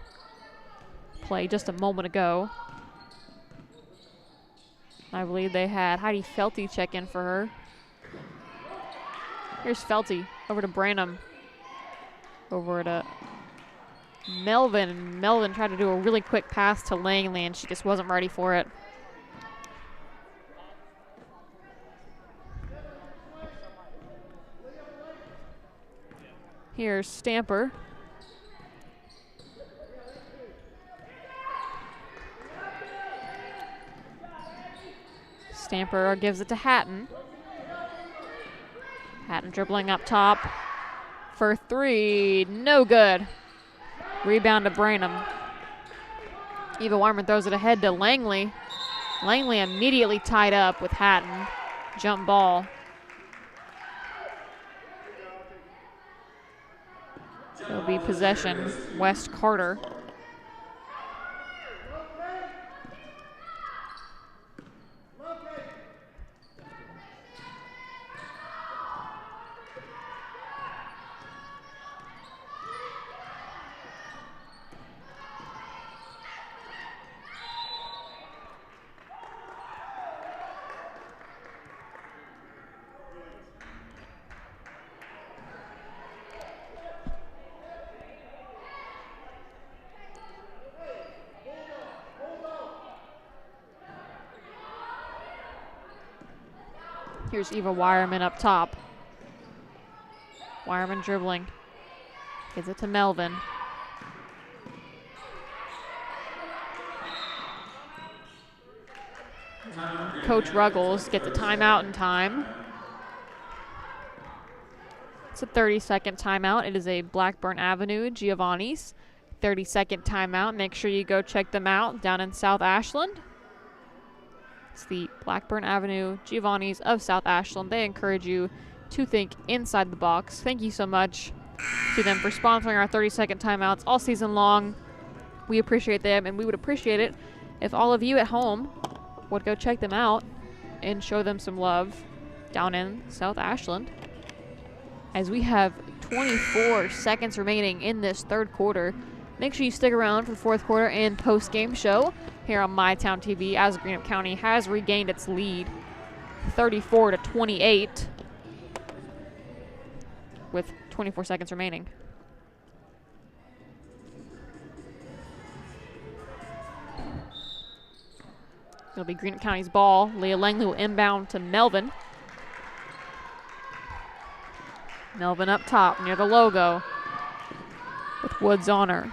play just a moment ago. I believe they had Heidi Felty check in for her. Here's Felty over to Branham. Over to Melvin. Melvin tried to do a really quick pass to Langley and she just wasn't ready for it. Here's Stamper. Stamper gives it to Hatton. Hatton dribbling up top for 3. No good. Rebound to Branham. Eva Wireman throws it ahead to Langley. Langley immediately tied up with Hatton. Jump ball. It'll be possession, West Carter. Here's Eva Wireman up top. Wireman dribbling. Gives it to Melvin. Coach Ruggles gets a timeout in time. It's a 30-second timeout. It is a Blackburn Avenue Giovanni's 30-second timeout. Make sure you go check them out down in South Ashland. It's the Blackburn Avenue Giovanni's of South Ashland. They encourage you to think inside the box. Thank you so much to them for sponsoring our 30-second timeouts all season long. We appreciate them, and we would appreciate it if all of you at home would go check them out and show them some love down in South Ashland. as we have 24 seconds remaining in this third quarter. Make sure you stick around for the fourth quarter and post-game show here on MyTown TV as Greenup County has regained its lead 34-28 with 24 seconds remaining. It'll be Greenup County's ball. Leah Langley will inbound to Melvin. Melvin up top near the logo with Woods on her.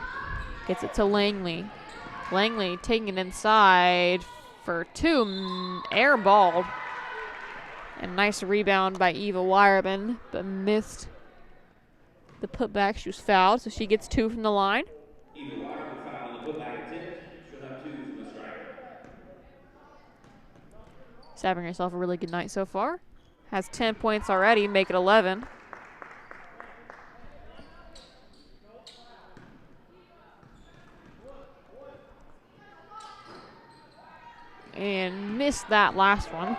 Gets it to Langley. Langley taking it inside for two. Air ball. And nice rebound by Eva Wireman, but missed the putback. She was fouled, so she gets 2 from the line.
Eva Wireman fouled on the putback attempt. She'll have 2 from the striker.
She's having herself a really good night so far. Has 10 points already, make it 11. And missed that last one.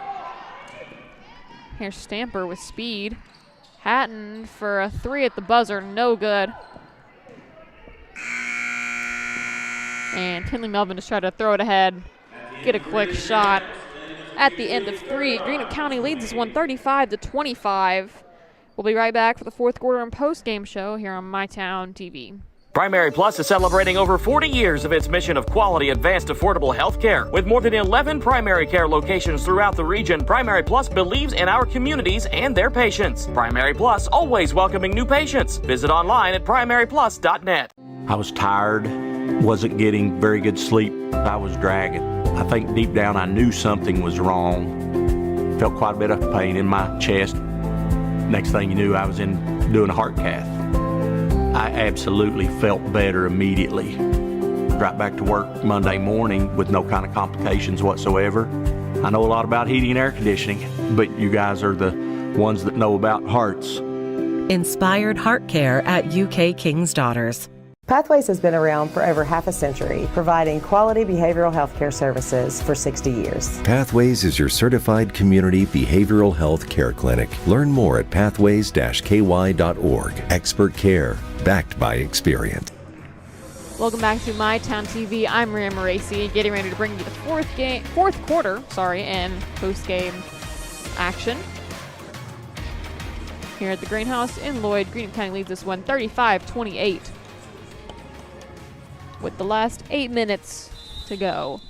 Here's Stamper with speed. Hatton for a 3 at the buzzer, no good. And Tinley Melvin just tried to throw it ahead, get a quick shot. At the end of 3, Greenup County leads this one 35-25. We'll be right back for the fourth quarter and post-game show here on MyTown TV.
Primary Plus is celebrating over 40 years of its mission of quality, advanced, affordable health care. With more than 11 primary care locations throughout the region, Primary Plus believes in our communities and their patients. Primary Plus, always welcoming new patients. Visit online at primaryplus.net.
I was tired, wasn't getting very good sleep. I was dragging. I think deep down I knew something was wrong. Felt quite a bit of pain in my chest. Next thing you knew, I was doing a heart cath. I absolutely felt better immediately. Right back to work Monday morning with no kind of complications whatsoever. I know a lot about heating and air conditioning, but you guys are the ones that know about hearts.
Inspired Heart Care at UK King's Daughters.
Pathways has been around for over half a century, providing quality behavioral health care services for 60 years.
Pathways is your certified community behavioral health care clinic. Learn more at pathways-ky.org. Expert care, backed by experience.
Welcome back to MyTown TV. I'm Maria Moraci, getting ready to bring you the fourth quarter, and post-game action. Here at the Greenhouse in Lloyd, Greenup County leads this one 35-28. With the last 8 minutes to go.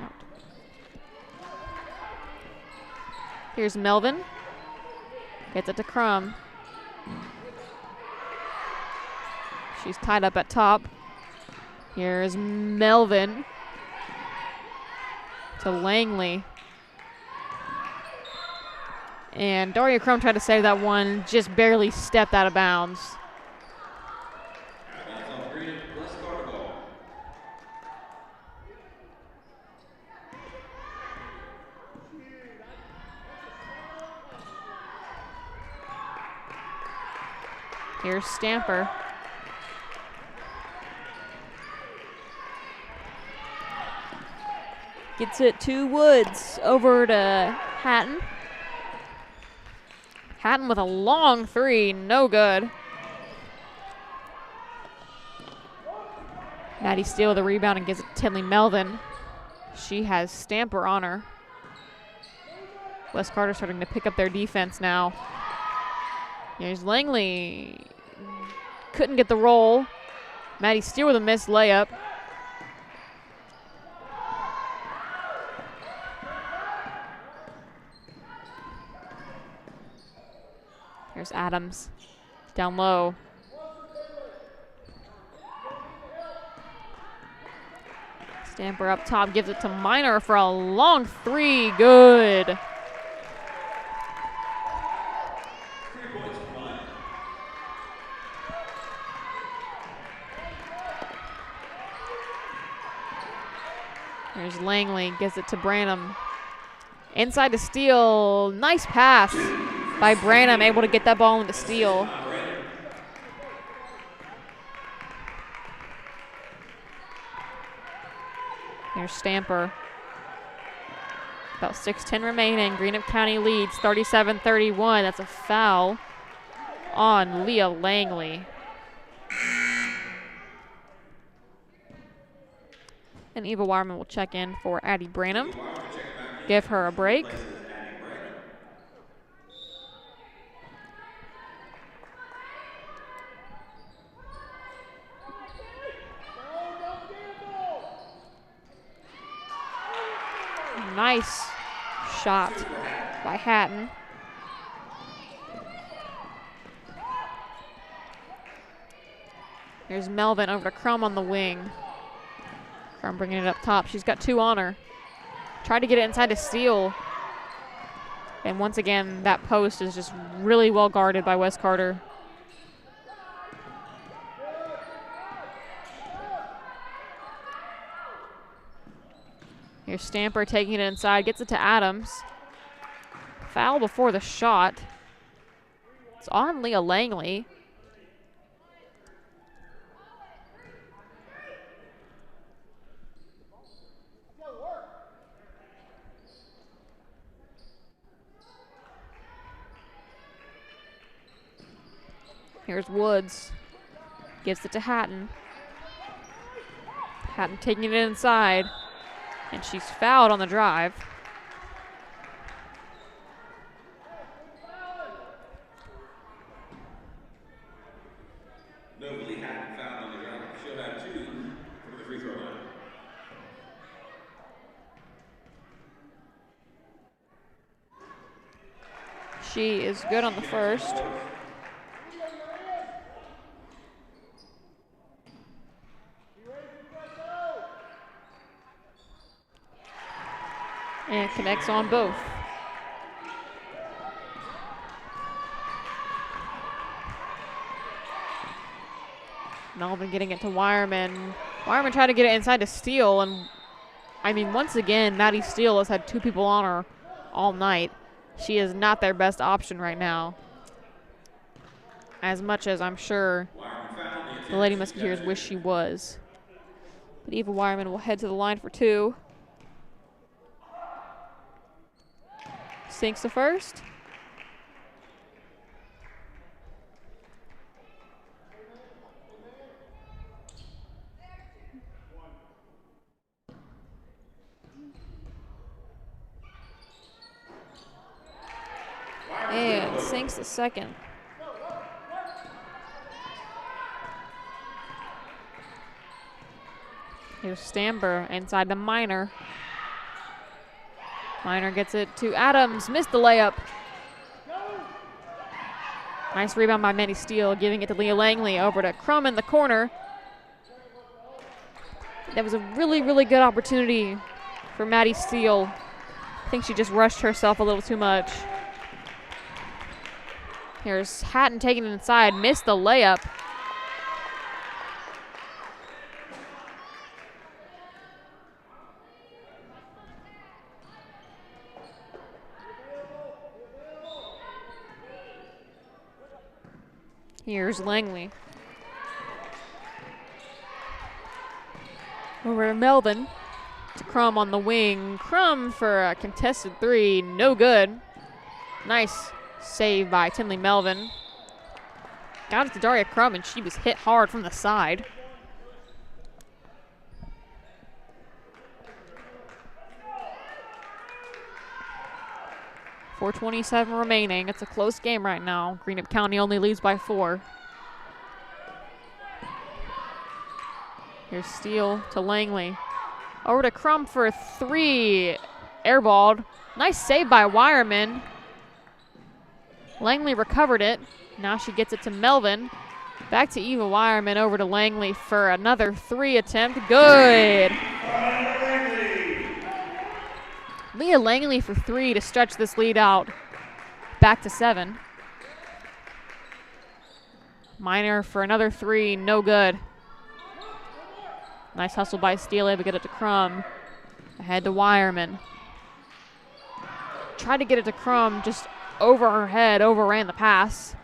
Out. Here's Melvin. Gets it to Crum. She's tied up at top. Here's Melvin. To Langley. And Daria Crum tried to save that one, just barely stepped out of bounds. Here's Stamper. Gets it to Woods. Over to Hatton. Hatton with a long 3. No good. Maddie Steele with a rebound and gives it to Tinley Melvin. She has Stamper on her. West Carter starting to pick up their defense now. Here's Langley. Couldn't get the roll. Maddie Steele with a missed layup. Here's Adams. Down low. Stamper up top, gives it to Minor for a long 3. Good. There's Langley, gives it to Branham. Inside to Steele. Nice pass by Branham, able to get that ball into Steele. Here's Stamper. About 6:10 remaining. Greenup County leads 37-31. That's a foul on Leah Langley. And Eva Wireman will check in for Addie Branham. Give her a break. Nice shot by Hatton. Here's Melvin over to Crum on the wing. Crum bringing it up top. She's got 2 on her. Tried to get it inside to steal. And once again, that post is just really well guarded by Wes Carter. Here's Stamper taking it inside, gets it to Adams. Foul before the shot. It's on Leah Langley. Here's Woods. Gives it to Hatton. Hatton taking it inside. And she's fouled on the drive.
Nobly Hatton fouled on the drive. She'll have 2 from the free throw line.
She is good on the first. And connects on both. Melvin getting it to Wireman. Wireman tried to get it inside to Steele, and I mean, once again, Maddie Steele has had 2 people on her all night. She is not their best option right now. As much as I'm sure the Lady Musketeers wish she was. But Eva Wireman will head to the line for 2. Sinks the first. And sinks the second. Here's Stamper inside the Minor. Minor gets it to Adams. Missed the layup. Nice rebound by Maddie Steele, giving it to Leah Langley. Over to Crum in the corner. That was a really, really good opportunity for Maddie Steele. I think she just rushed herself a little too much. Here's Hatton taking it inside. Missed the layup. Here's Langley. Over to Melvin. To Crum on the wing. Crum for a contested 3. No good. Nice save by Tinley Melvin. Got it to Daria Crum, and she was hit hard from the side. .427 remaining. It's a close game right now. Greenup County only leads by 4. Here's Steele to Langley. Over to Crum for a 3. Airballed. Nice save by Wireman. Langley recovered it. Now she gets it to Melvin. Back to Eva Wireman. Over to Langley for another 3 attempt. Good. Leah Langley for 3 to stretch this lead out. Back to 7. Minor for another 3. No good. Nice hustle by Steele, able to get it to Crum. Ahead to Wireman. Tried to get it to Crum, just over her head, overran the pass.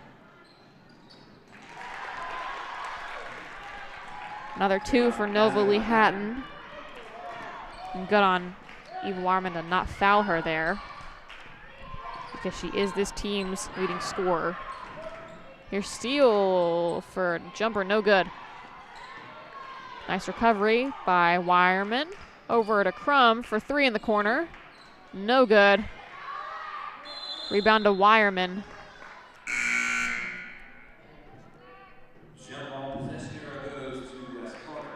Another 2 for Nova Lee Hatton. And good on Eva Wireman to not foul her there, because she is this team's leading scorer. Here's steal for a jumper, no good. Nice recovery by Wireman. Over to Crum for 3 in the corner. No good. Rebound to Wireman.
Jump ball possession goes to West Carter.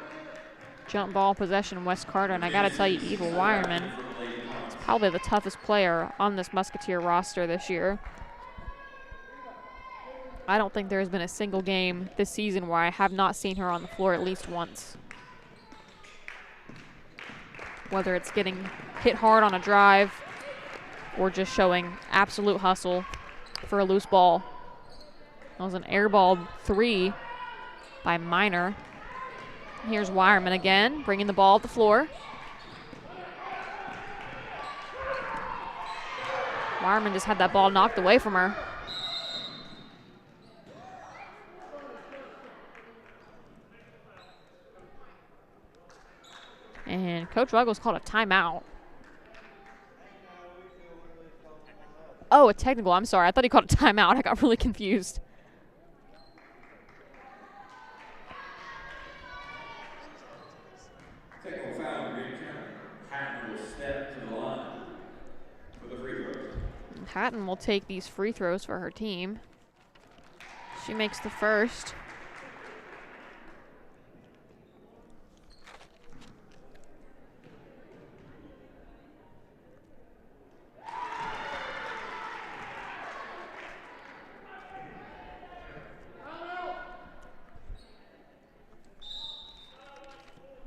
Jump ball possession, West Carter. And I got to tell you, Eva Wireman is probably the toughest player on this Musketeer roster this year. I don't think there has been a single game this season where I have not seen her on the floor at least once. Whether it's getting hit hard on a drive or just showing absolute hustle for a loose ball. That was an airball 3 by Minor. Here's Wireman again, bringing the ball up the floor. Wireman just had that ball knocked away from her. And Coach Ruggles called a timeout. Oh, a technical. I'm sorry. I thought he called a timeout. I got really confused.
Technical foul on Green County. Hatton will step to the line for the free throws.
Hatton will take these free throws for her team. She makes the first.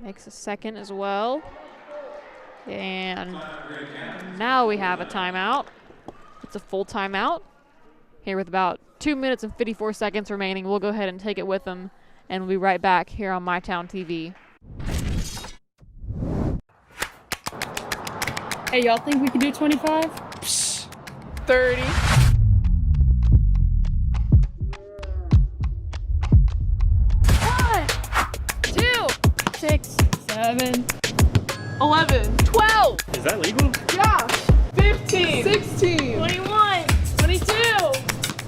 Makes a second as well. And now we have a timeout. It's a full timeout. Here with about 2 minutes and 54 seconds remaining, we'll go ahead and take it with them, and we'll be right back here on MyTown TV.
Hey, y'all think we can do 25?
Psh, 30.
6, 7,
11. 12.
Is that legal?
Yeah. 15. 16.
21, 22,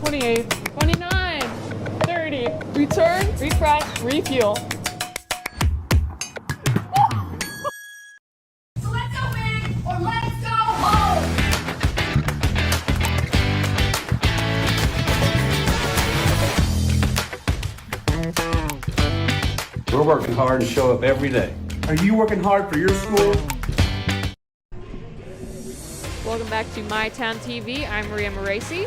28.
29, 30.
Return.
Refresh.
Refuel.
So let's go big or let's go home.
We're working hard to show up every day.
Are you working hard for your school?
Welcome back to MyTown TV. I'm Maria Moraci,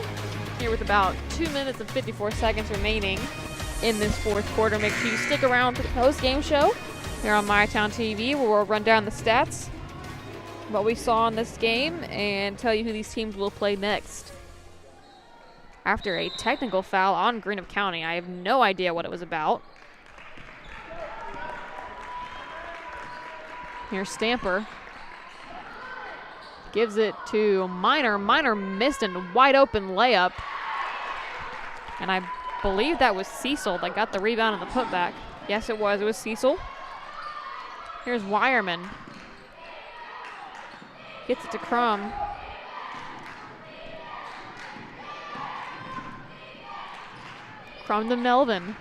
here with about 2 minutes and 54 seconds remaining in this fourth quarter. Make sure you stick around for the post-game show here on MyTown TV, where we'll run down the stats, what we saw in this game, and tell you who these teams will play next. After a technical foul on Greenup County, I have no idea what it was about. Here's Stamper. Gives it to Minor. Minor missed a wide open layup. And I believe that was Cecil that got the rebound and the putback. Yes, it was. It was Cecil. Here's Wireman. Gets it to Crum. Crum to Melvin.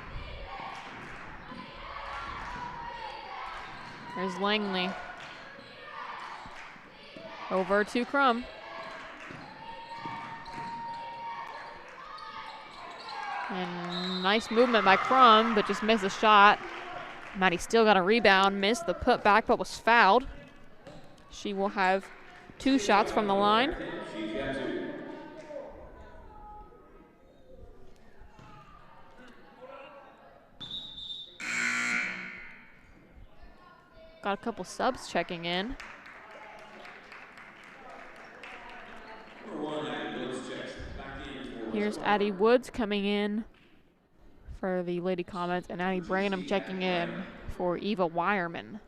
There's Langley. Over to Crum. And nice movement by Crum, but just missed a shot. Maddie still got a rebound, missed the putback, but was fouled. She will have 2 shots from the line. Got a couple subs checking in. Here's Addie Woods coming in for the Lady Comets, and Addie Branham checking in for Eva Wireman.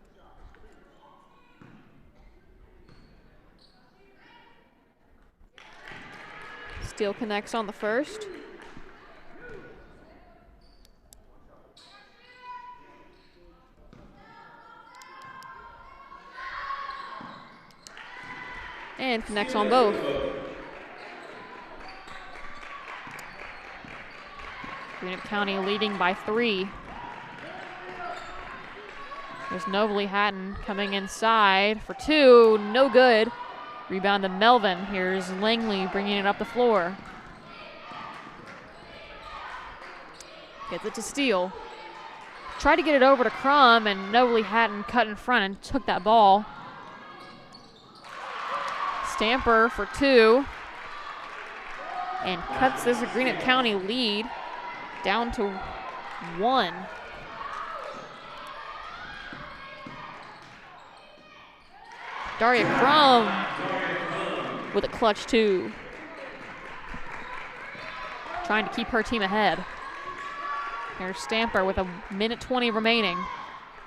Steele connects on the first. and connects on both. Greenup County leading by 3. There's Nobley Hatton coming inside for 2, no good. Rebound to Melvin. Here's Langley bringing it up the floor. Gets it to Steele. Tried to get it over to Crum, and Nobley Hatton cut in front and took that ball. Stamper for 2. And cuts this Greenup County lead down to 1. Daria Crum with a clutch 2. Trying to keep her team ahead. Here's Stamper with 1:20 remaining.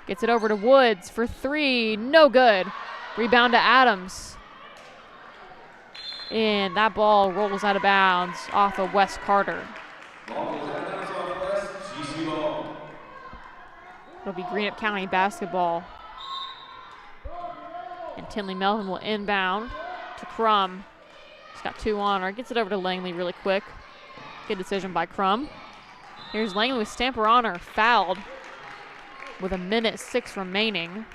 Gets it over to Woods for 3, no good. Rebound to Adams. And that ball rolls out of bounds off of Wes Carter. It'll be Greenup County basketball. And Tinley Melvin will inbound to Crum. She's got 2 on her. Gets it over to Langley really quick. Good decision by Crum. Here's Langley with Stamper on her, fouled with 1:06 remaining.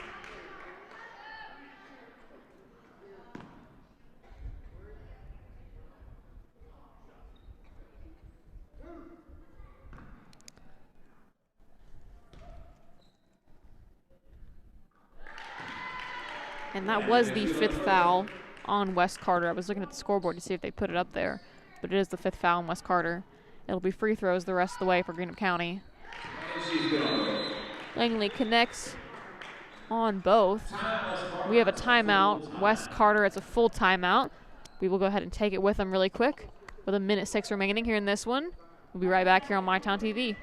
And that was the 5th foul on Wes Carter. I was looking at the scoreboard to see if they put it up there, but it is the 5th foul on Wes Carter. It'll be free throws the rest of the way for Greenup County. Langley connects on both. We have a timeout. Wes Carter, it's a full timeout. We will go ahead and take it with them really quick with 1:06 remaining here in this one. We'll be right back here on MyTown TV.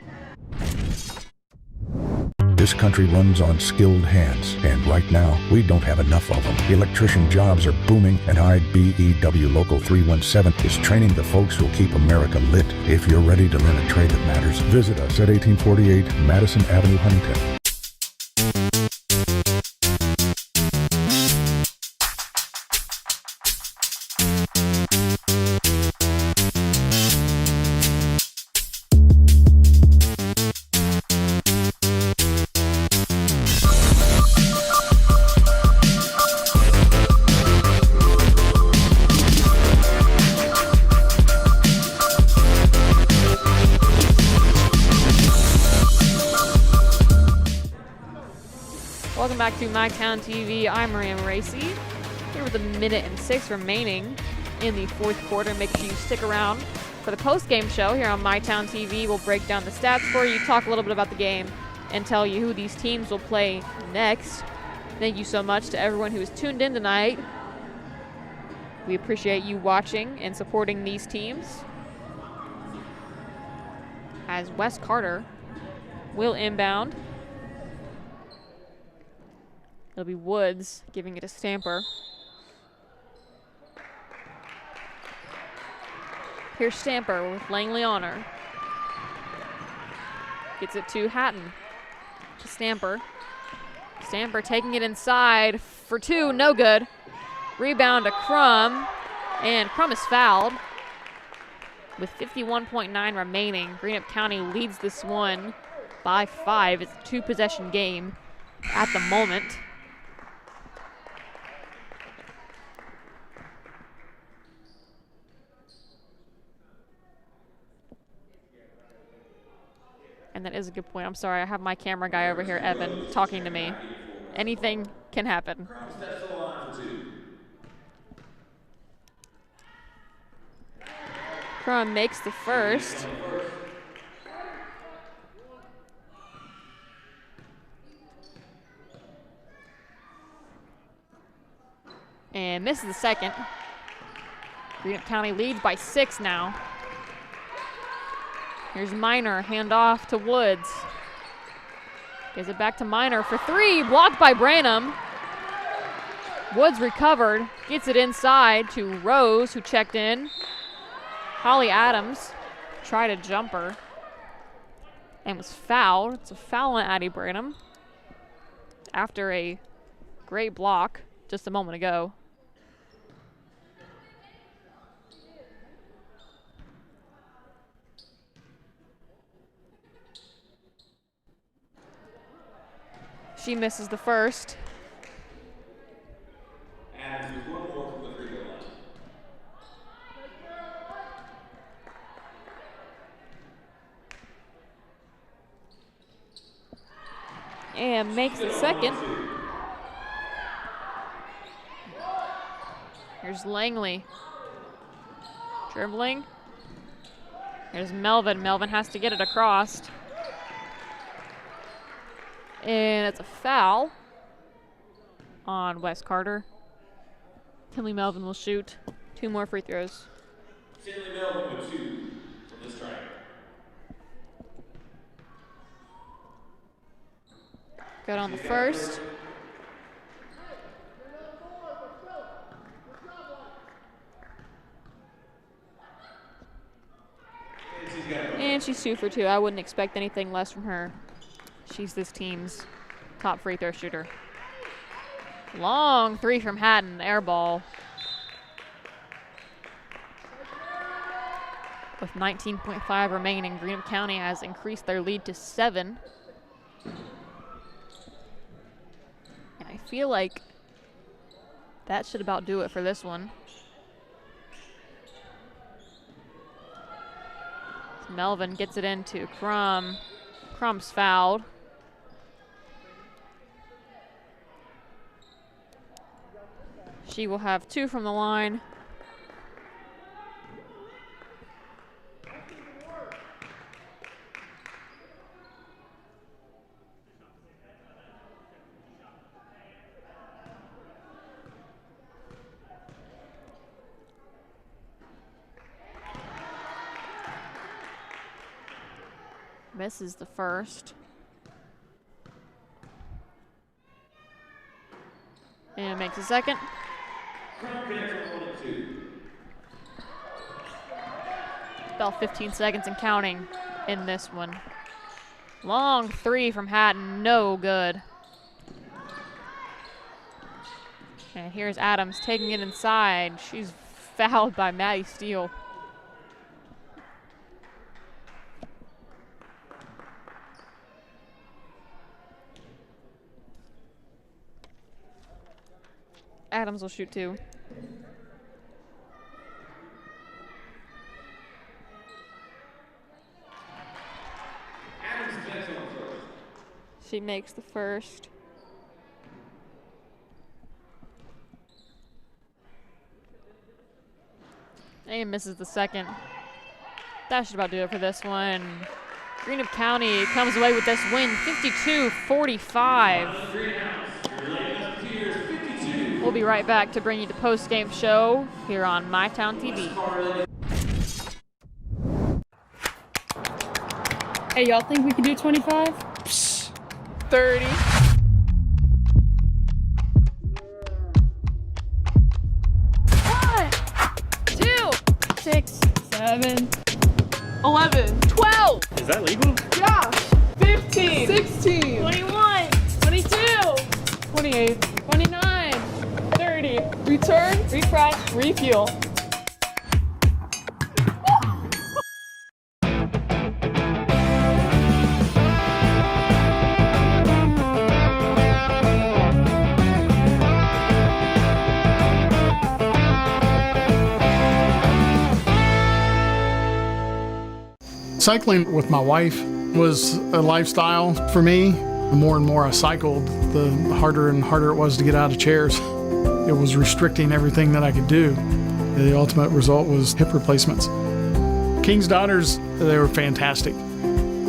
This country runs on skilled hands, and right now, we don't have enough of them. Electrician jobs are booming, and IBEW Local 317 is training the folks who'll keep America lit. If you're ready to learn a trade that matters, visit us at 1848 Madison Avenue, Huntington.
Welcome back to MyTown TV. I'm Maria Racy, here with 1:06 remaining in the 4th quarter. Make sure you stick around for the post-game show here on MyTown TV. We'll break down the stats for you, talk a little bit about the game, and tell you who these teams will play next. Thank you so much to everyone who has tuned in tonight. We appreciate you watching and supporting these teams. As Wes Carter will inbound. It'll be Woods giving it to Stamper. Here's Stamper with Langley on her. Gets it to Hatton. To Stamper. Stamper taking it inside for 2, no good. Rebound to Crum, and Crum is fouled. With 51.9 remaining, Greenup County leads this one by 5. It's a 2-possession game at the moment. And that is a good point. I'm sorry, I have my camera guy over here, Evan, talking to me. Anything can happen. Crum makes the first. And misses the second. Greenup County leads by 6 now. Here's Minor, hand off to Woods. Gives it back to Minor for 3, blocked by Branham. Woods recovered, gets it inside to Rose, who checked in. Holly Adams tried a jumper and was fouled. It's a foul on Addie Branham after a great block just a moment ago. She misses the first.
Adams with one more from the free throw line.
And makes the second. Here's Langley. Dribbling. Here's Melvin. Melvin has to get it across. And it's a foul on Wes Carter. Tinley Melvin will shoot 2 more free throws.
Tinley Melvin with 2 from this triangle.
Good on the first. And she's 2 for 2. I wouldn't expect anything less from her. She's this team's top free throw shooter. Long 3 from Hatton, air ball. With 19.5 remaining, Greenup County has increased their lead to 7. And I feel like that should about do it for this one. Melvin gets it into Crum. Crum's fouled. She will have 2 from the line. Misses the first. And makes a second. About 15 seconds and counting in this one. Long 3 from Hatton, no good. And here's Adams taking it inside. She's fouled by Maddie Steele. Adams will shoot 2. She makes the first. And misses the second. That should about do it for this one. Greenup County comes away with this win, 52-45. We'll be right back to bring you the post-game show here on MyTown TV.
Hey, y'all think we can do 25?
30.
1, 2, 6, 7,
11. 12.
Is that legal?
Yeah. 15. 16.
21, 22,
28.
29, 30.
Return.
Refresh.
Refuel.
Cycling with my wife was a lifestyle for me. The more and more I cycled, the harder and harder it was to get out of chairs. It was restricting everything that I could do. The ultimate result was hip replacements. King's Daughters, they were fantastic.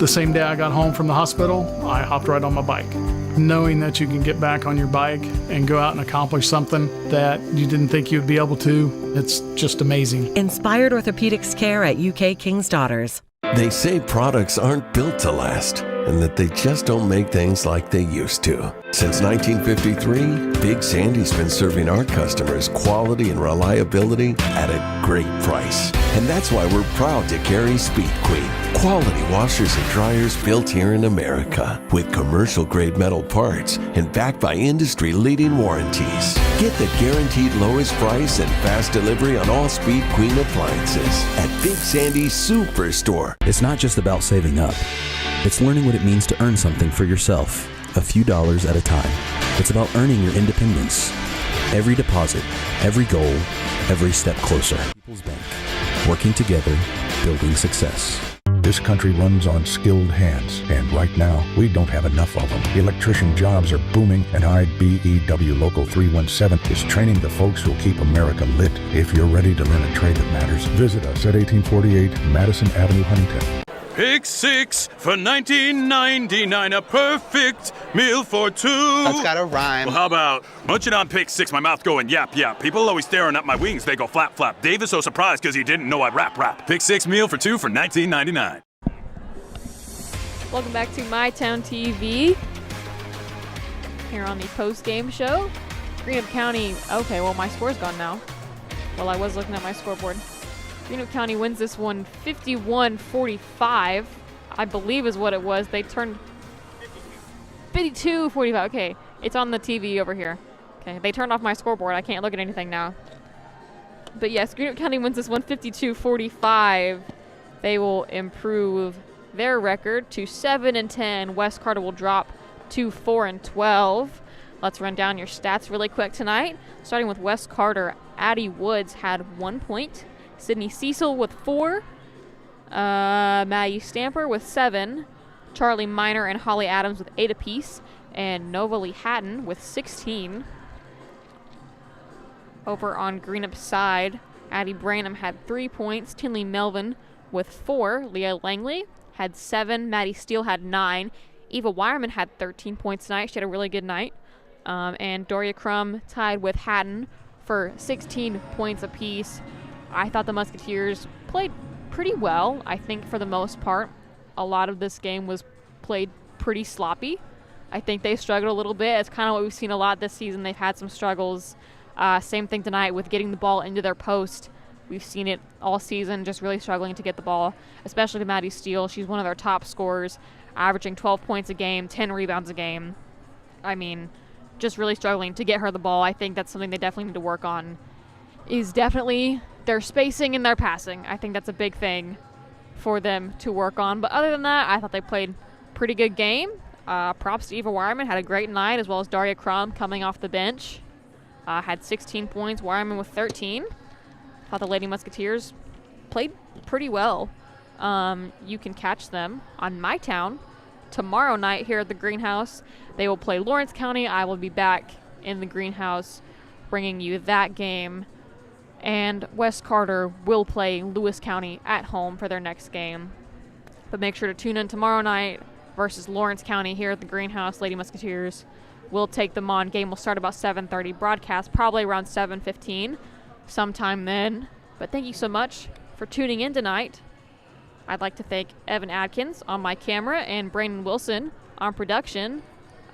The same day I got home from the hospital, I hopped right on my bike. Knowing that you can get back on your bike and go out and accomplish something that you didn't think you'd be able to, it's just amazing.
Inspired Orthopedics Care at UK King's Daughters.
They say products aren't built to last, and that they just don't make things like they used to. Since 1953, Big Sandy's been serving our customers quality and reliability at a great price. And that's why we're proud to carry Speed Queen, quality washers and dryers built here in America, with commercial-grade metal parts and backed by industry-leading warranties. Get the guaranteed lowest price and fast delivery on all Speed Queen appliances at Big Sandy's Superstore.
It's not just about saving up. It's learning what it means to earn something for yourself. a few dollars at a time. It's about earning your independence. Every deposit, every goal, every step closer. People's Bank. Working together, building success.
This country runs on skilled hands, and right now, we don't have enough of them. Electrician jobs are booming, and IBEW Local 317 is training the folks who'll keep America lit. If you're ready to learn a trade that matters, visit us at 1848 Madison Avenue, Huntington.
Pick 6 for $19.99, a perfect meal for two.
That's got a rhyme.
Well, how about munching on pick 6, my mouth going yap, yap. People always staring at my wings, they go flap, flap. Dave is so surprised because he didn't know I'd rap, rap. Pick 6 meal for 2 for $19.99.
Welcome back to My Town TV. Here on the post-game show. Greenup County, okay, well my score's gone now. Well, I was looking at my scoreboard. Greenup County wins this one 51-45, I believe is what it was. They turned 52-45. Okay, it's on the TV over here. Okay, they turned off my scoreboard. I can't look at anything now. But yes, Greenup County wins this one 52-45. They will improve their record to 7-10. West Carter will drop to 4-12. Let's run down your stats really quick tonight. Starting with West Carter, Addie Woods had 1 point. Sydney Cecil with 4, Maddie Stamper with 7, Charlie Miner and Holly Adams with 8 apiece, and Nova Lee Hatton with 16. Over on Greenup's side, Addie Branham had 3 points, Tinley Melvin with 4, Leah Langley had 7, Maddie Steele had 9, Eva Wireman had 13 points tonight. She had a really good night. And Doria Crum tied with Hatton for 16 points apiece. I thought the Musketeers played pretty well. I think for the most part, a lot of this game was played pretty sloppy. I think they struggled a little bit. It's kind of what we've seen a lot this season. They've had some struggles. Same thing tonight with getting the ball into their post. We've seen it all season, just really struggling to get the ball, especially to Maddie Steele. She's one of their top scorers, averaging 12 points a game, 10 rebounds a game. I mean, just really struggling to get her the ball. I think that's something they definitely need to work on, is definitely their spacing and their passing. I think that's a big thing for them to work on. But other than that, I thought they played a pretty good game. Props to Eva Wireman, had a great night, as well as Daria Crum coming off the bench. Had 16 points, Wireman with 13. Thought the Lady Musketeers played pretty well. You can catch them on My Town tomorrow night here at the Greenhouse. They will play Lawrence County. I will be back in the Greenhouse bringing you that game. And West Carter will play Lewis County at home for their next game. But make sure to tune in tomorrow night versus Lawrence County here at the Greenhouse. Lady Musketeers will take them on. Game will start about 7:30. Broadcast probably around 7:15, sometime then. But thank you so much for tuning in tonight. I'd like to thank Evan Adkins on my camera and Brandon Wilson on production.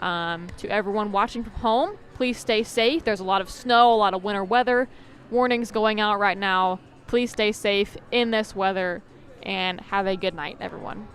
To everyone watching from home, please stay safe. There's a lot of snow, a lot of winter weather. Warnings going out right now. Please stay safe in this weather and have a good night, everyone.